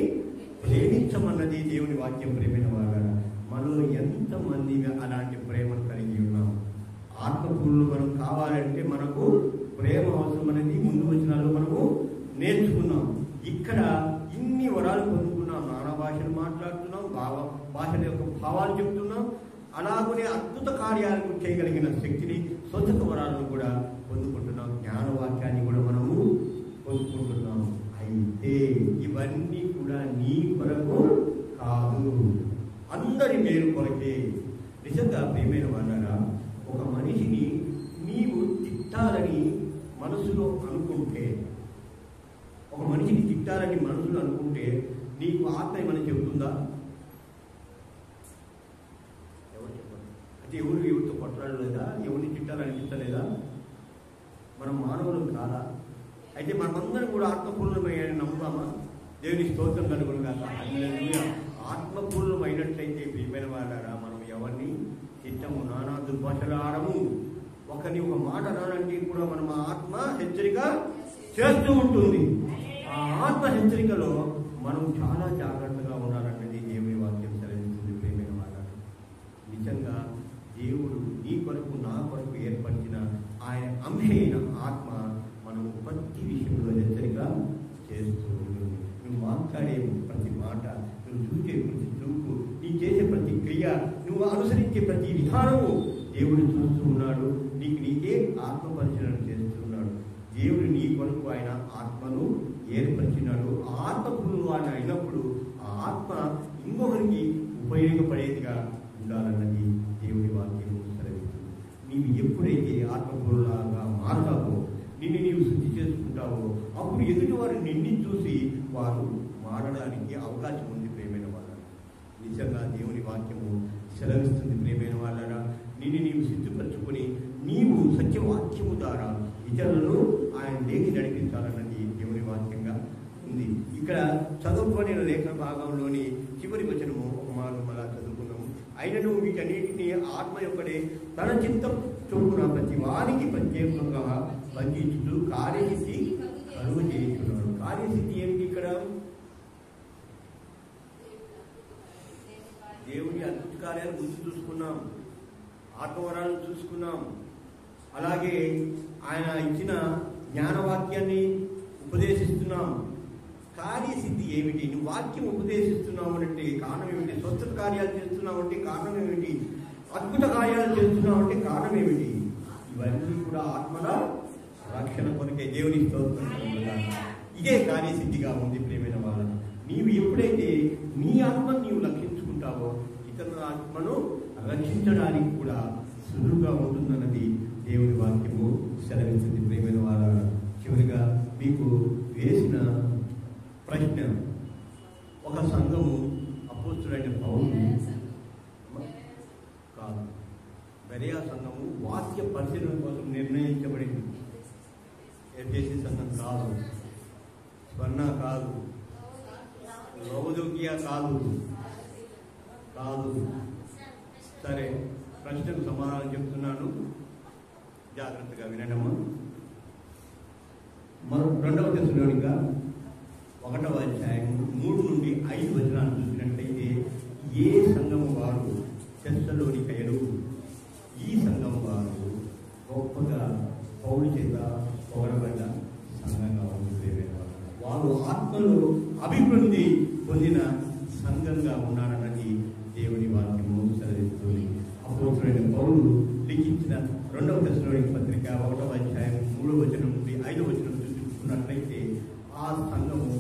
ప్రేమించమన్నది దేవుని వాక్యం. ప్రేమైన వాళ్ళారా, మనలో ఎంతమందిగా అలాంటి ప్రేమను కలిగి ఉన్నాం? ఆత్మపూర్ణులు మనం కావాలంటే మనకు ప్రేమ అవసరం అనేది ముందు వచనాల్లో మనము నేర్చుకున్నాం. ఇక్కడ ఇన్ని వరాలు పొందుకున్నాం, నానా భాషలు మాట్లాడుతున్నాం, భాషల యొక్క భావాలు చెప్తున్నాం, అలాగనే అద్భుత కార్యాలను చేయగలిగిన శక్తిని, స్వచ్ఛత వరాలను కూడా పొందుకుంటున్నాం, జ్ఞానవాక్యాన్ని కూడా మనము పొందుకుంటున్నాం. అయితే ఇవన్నీ కూడా నీ కొరకు కాదు, అందరి మేలు కొరకే. నిజంగా ప్రియమైన వాళ్ళారా, ఒక మనిషిని నీవు తిట్టాలని మనసులో అనుకుంటే, ఒక మనిషిని తిట్టాలని మనసులో అనుకుంటే నీకు ఆత్మ ఏమైనా చెబుతుందా? ఎవరు చెప్పండి. అంటే ఎవరితో కొట్లాడలేదా? ఎవరిని తిట్టాలనిపించలేదా? మనం మానవులం కాదా? అయితే మనమందరం కూడా ఆత్మపూర్ణమయ్యాన్ని నమ్ముతామా? దేవుని స్తోత్రం కలుగును గాక. హల్లెలూయా. ఆత్మపూర్ణమైనట్లయితే ప్రియమైన వాళ్ళారా, మనం ఎవరిని తిట్టము, నానా దుర్భాషలు ఆడము. ఒకరిని ఒక మాట రానంటే కూడా మనం ఆత్మ హెచ్చరిక చేస్తూ ఉంటుంది. ఆ ఆత్మ హెచ్చరికలో మనం చాలా జాగ్రత్తగా ఉండాలన్నది దేవుని వాక్యం సెలవిస్తుంది. ప్రియమైన వాళ్ళారా, నిజంగా దేవుడు నీ కొరకు నా కొరకు ఏర్పరిచిన ఆయన అంశైన ఆత్మ మనము ప్రతి విషయంలో హెచ్చరిక చేస్తూ ఉంటుంది. నువ్వు మాట్లాడే ప్రతి మాట, నువ్వు చూసే ప్రతి చూపు, నీ చేసే ప్రతి క్రియ, నువ్వు అనుసరించే ప్రతి విధానము దేవుడు చూస్తూ ఉన్నాడు. నీకే ఆత్మ పరిశీలన చేస్తున్నాడు. దేవుడు నీ కొరకు ఆయన ఆత్మను ఏర్పరిచినాడు. ఆత్మపూర్ణులు ఆయన అయినప్పుడు ఆ ఆత్మ ఇంకొకరికి ఉపయోగపడేదిగా ఉండాలన్నది దేవుడి వాక్యం సెలవిస్తుంది. నీవు ఎప్పుడైతే ఆత్మపూర్ణులుగా మారుతావో, నిన్ను నీవు శుద్ధి చేసుకుంటావో, అప్పుడు ఎదుటి వారు నిన్ను చూసి వారు మారడానికి అవకాశం ఉంది. ప్రేమైన వాళ్ళ నిజంగా దేవుని వాక్యము సెలవిస్తుంది. ప్రేమైన వాళ్ళరా, నిన్ను నీవు సిద్ధపరచుకొని నీవు సత్యవాక్యము ద్వారా ఇతరులను ఆయన లేఖి నడిపించాలన్నది దేవుని వాక్యంగా ఉంది. ఇక్కడ చదువుకోని లేఖన భాగంలోని చివరి వచనము ఒక మారు మళ్ళా చదువుకున్నాము. అయినను వీటన్నిటినీ ఆత్మ యొక్కడే తన చిత్తం చొప్పున ప్రతి వారికి ప్రత్యేకంగా బంధించుతూ కార్యసిద్ధి కలుగు చేస్తున్నాడు. కార్యసిద్ధి ఏమిటి? ఇక్కడ దేవుని అద్భుత కార్యాలు ముందు చూసుకున్నాం, ఆత్మవరాలను చూసుకున్నాం. అలాగే ఆయన ఇచ్చిన జ్ఞానవాక్యాన్ని ఉపదేశిస్తున్నాం. కార్యసిద్ధి ఏమిటి? నువ్వు వాక్యం ఉపదేశిస్తున్నావు అంటే కారణం ఏమిటి? స్వస్థత కార్యాలు చేస్తున్నావు అంటే కారణం ఏమిటి? అద్భుత కార్యాలు చేస్తున్నావు అంటే కారణం ఏమిటి? ఇవన్నీ కూడా ఆత్మల రక్షణ కొరకే. దేవుని స్తోత్రం. ఇదే కార్యసిద్ధిగా ఉంది. ప్రేమైన వాళ్ళ, నీవు ఎప్పుడైతే నీ ఆత్మను నీవు రక్షించుకుంటావో ఇతరుల ఆత్మను రక్షించడానికి కూడా సులువుగా ఉంటుందన్నది దేవుని వాక్యము సెలవిస్తుంది. ప్రేమైన వాళ్ళ, చివరిగా మీకు వేసిన ప్రశ్న, ఒక సంఘము అపోస్తులైన పౌలు కాదు, బెరయా సంఘము వాక్య పరిశీలన కోసం నిర్ణయించబడింది. ఎఫెసీ సంఘం కాదు, స్వర్ణ కాదు, లవోదికీయ కాదు. సరే, ప్రశ్నకు సమాధానం చెప్తున్నాను, జాగ్రత్తగా వినడమ్మా. మనం 2వ దశలోనిగా 1వ అధ్యాయం 3 నుండి 5 వచనాలు చూసినట్లయితే, ఏ సంఘము వారు తెస్సలోనికయలు, ఈ సంఘం వారు గొప్పగా పౌలు చేత పొగడబడ్డ సంఘంగా ఉంది. వారు ఆత్మలో అభివృద్ధి పొందిన సంఘంగా ఉన్నారన్నది దేవుని వాక్యము సెలవిస్తుంది. అపోస్తులైన పౌలు లిఖించిన 2వ దశలోని పత్రిక 1వ అధ్యాయం 3వ వచనం నుండి 5వ వచనం చూసుకున్నట్లయితే, ఆ సంఘము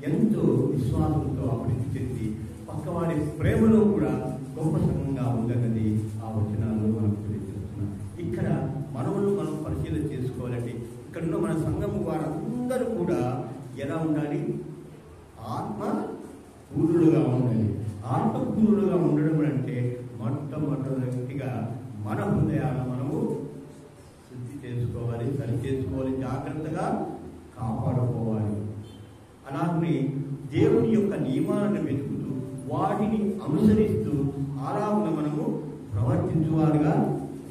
ఎంతో విశ్వాసంతో అభివృద్ధి చెంది పక్కవారి ప్రేమలో కూడా గొప్ప సంఘంగా ఉందన్నది ఆ వచనాల్లో మనకు తెలియజేస్తున్నాం. ఇక్కడ మనం పరిశీలన చేసుకోవాలంటే, ఇక్కడున్న మన సంఘము వారందరూ కూడా ఎలా ఉండాలి? ఆత్మ పూర్ణులుగా ఉండాలి. ఆత్మ పూర్ణులుగా ఉండడం అంటే మొట్టమొదటిగా మన హృదయాలను మనము శుద్ధి చేసుకోవాలి, సరి చేసుకోవాలి, జాగ్రత్తగా కాపాడుకోవాలి. అలాగే దేవుని యొక్క నియమాలను వెతుకుతూ వాటిని అనుసరిస్తూ అలాగే మనము ప్రవర్తించువారుగా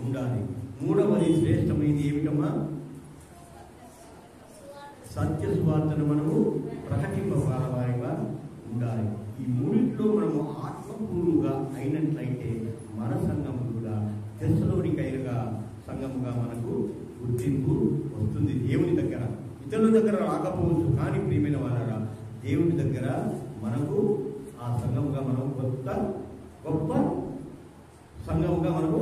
ఉండాలి. 3వది శ్రేష్టమైనది ఏమిటమ్మా? సత్య సువార్తను మనము ప్రకటింపవారిగా ఉండాలి. ఈ మూడింటిలో మనము ఆత్మపూర్వకంగా అయినట్లయితే మన సంఘం కూడా తెస్సలోనికైలుగా సంఘముగా మనకు గుర్తింపు వస్తుంది దేవుని దగ్గర. ఇతరుల దగ్గర రాకపోవచ్చు, కానీ ప్రియమైన వాళ్ళరా, దేవుని దగ్గర మనకు ఆ సంఘముగా మనం గొప్ప సంఘముగా మనకు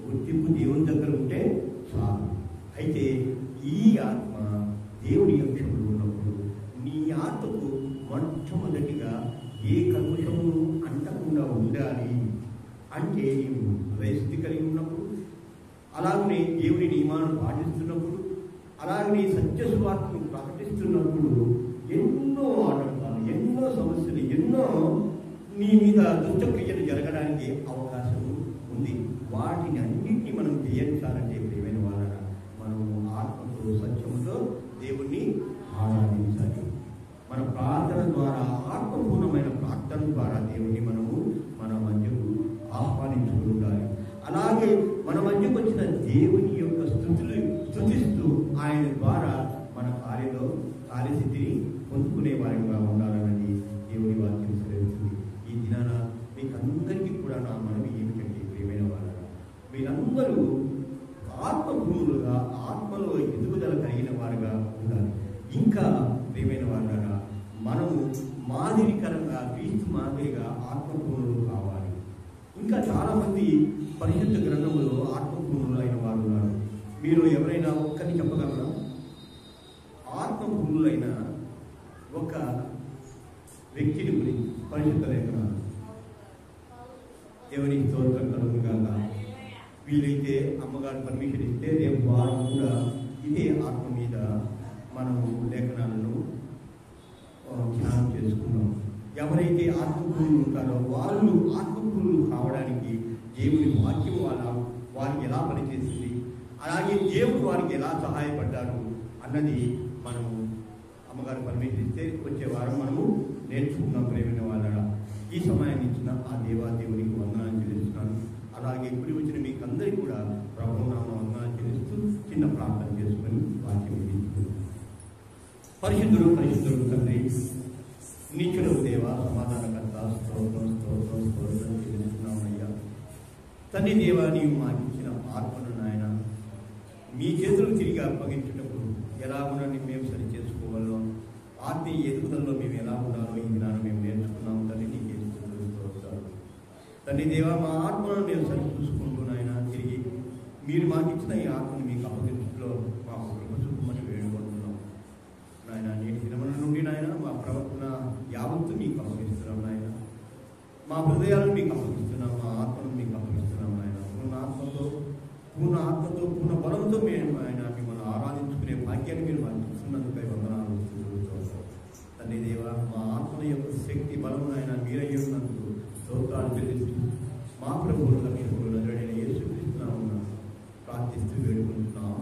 గుర్తింపు దేవుని దగ్గర ఉంటే చాలు. అయితే ఈ ఆత్మ దేవుని అక్షములు ఉన్నప్పుడు నీ ఆత్మకు మొట్టమొదటిగా ఏ కల్మషము అంటకుండా ఉండాలి అంటే, నీవు హృదయశుద్ధి కలిగి ఉన్నప్పుడు, అలాగనే దేవుని నియమాలను పాటిస్తున్నప్పుడు, అలాగనే సత్య సువార్తను ప్రకటిస్తున్నప్పుడు ఎన్నో ఆటంకాలు, ఎన్నో సమస్యలు, ఎన్నో నీ మీద దుష్టక్రియలు జరగడానికి అవకాశం ఉంది. వాటిని అన్నింటినీ మనం జయించాలంటే ప్రియమైన వాళ్ళ, మనము ఆత్మతో సత్యముతో దేవుణ్ణి ఆరాధించాలి. మన ప్రార్థన ద్వారా, ఆత్మపూర్ణమైన ప్రార్థన ద్వారా దేవుణ్ణి మనము మన మధ్యకు ఆహ్వానించుకుంటాలి. అలాగే మన మధ్యకు వచ్చిన దేవుని యొక్క స్తుతిస్తూ ఆయన ద్వారా మన కార్యసిద్ధిని పొందుకునే వారిగా ఉండాలన్నది దేవుని వాక్యం సెలవుతుంది. ఈ దినాన మీకందరికీ కూడా నా మనవి ఏమిటంటే, ప్రియమైన వారు, మీరందరూ ఆత్మపూర్ణులుగా, ఆత్మలో ఎదుగుదల కలిగిన వారుగా ఉండాలి. ఇంకా ప్రియమైన వారులారా, మనము మాదిరికరంగా, క్రీస్తు మాదిరిగా ఆత్మపూర్ణులు కావాలి. ఇంకా చాలామంది పరిశుద్ధ గ్రంథంలో ఆత్మపూర్ణులు అయిన వారు ఉన్నారు. మీరు ఎవరైనా ఒక్కరిని చెప్పగలరా? ఆత్మపూర్ణులైన ఒక వ్యక్తిని గురించి పరిశుద్ధ లేఖనాలు. దేవుని స్తోత్రం కలుగుగాక. వీలైతే అమ్మగారు పర్మిషన్ ఇస్తే రేపు వారం కూడా ఇదే ఆత్మ మీద మనము లేఖనాలను ధ్యానం చేసుకున్నాం. ఎవరైతే ఆత్మపూర్ణులు ఉంటారో వాళ్ళు ఆత్మపూర్ణులు కావడానికి దేవుని వాక్యం వారికి ఎలా పనిచేసింది, అలాగే దేవుడు వారికి ఎలా సహాయపడ్డారు అన్నది మనము అమ్మగారు పర్మిషన్ ఇస్తే వచ్చే వారం మనము నేర్చుకున్నాం. ప్రేమైన వాళ్ళ ఈ సమయాన్ని ఇచ్చిన ఆ దేవాదేవునికి వందనాలు చెల్లిస్తున్నాను. అలాగే ఇప్పుడు వచ్చిన మీకు అందరికీ కూడా ప్రభునామ వందనాలు చెల్లిస్తూ చిన్న ప్రార్థన చేసుకొని వాక్యం ముగించుకుంటాం. పరిశుద్ధుడు తండ్రి, నీచుడు దేవ, సమాధానకర్త, స్తోత్రం స్తోత్రం స్తోత్రం చెల్లిస్తున్నామయ్యా. తండ్రి దేవ, నీవు మాకు ఇచ్చిన ఆత్మను నాయన మీ చేతులు తిరిగి అప్పగించేటప్పుడు ఎలా ఉండాలని మేము సరి చేసుకోవాలో, ఆత్మీయ ఎదుగుదలలో మేము ఎలా ఉండాలో ఈ జ్ఞానం మేము నేర్చుకున్నాము. తండ్రి నీకే స్తోత్రాలు. తండ్రి దేవ, మా ఆత్మను మేము సరి చూసుకుంటూ నాయన తిరిగి మీరు మాకు ఇచ్చిన ఈ ఆత్మను మీకు అప్పగించడంలో మాకు కృప చూపమని వేడుకుంటున్నాం నాయన. నేటి దినముల నుండి నాయన మా ప్రవర్తన యావత్తు మీకు అప్పగిస్తున్నాం నాయన. మా హృదయాలను మీకు అప్పగిస్తున్నాం, మా ఆత్మను మీకు అప్పగిస్తున్నాం నాయన. పూర్ణ ఆత్మతో పూర్ణ బలంతో మేము ఆయన మిమ్మల్ని ఆరాధించుకునే భాగ్యాన్ని మీరు మాకు ఇస్తున్నందుకై వందనాలు. తండ్రి దేవ, మా ఆత్మ యొక్క శక్తి బలం ఆయన మీరయ్యి ఉన్నందుకు స్తోత్రాలు చెల్లిస్తూ మా ప్రభువుల రక్షకుడు నజరేయుడైన యేసుక్రీస్తు నామమున ప్రార్థిస్తూ వేడుకుంటున్నాం.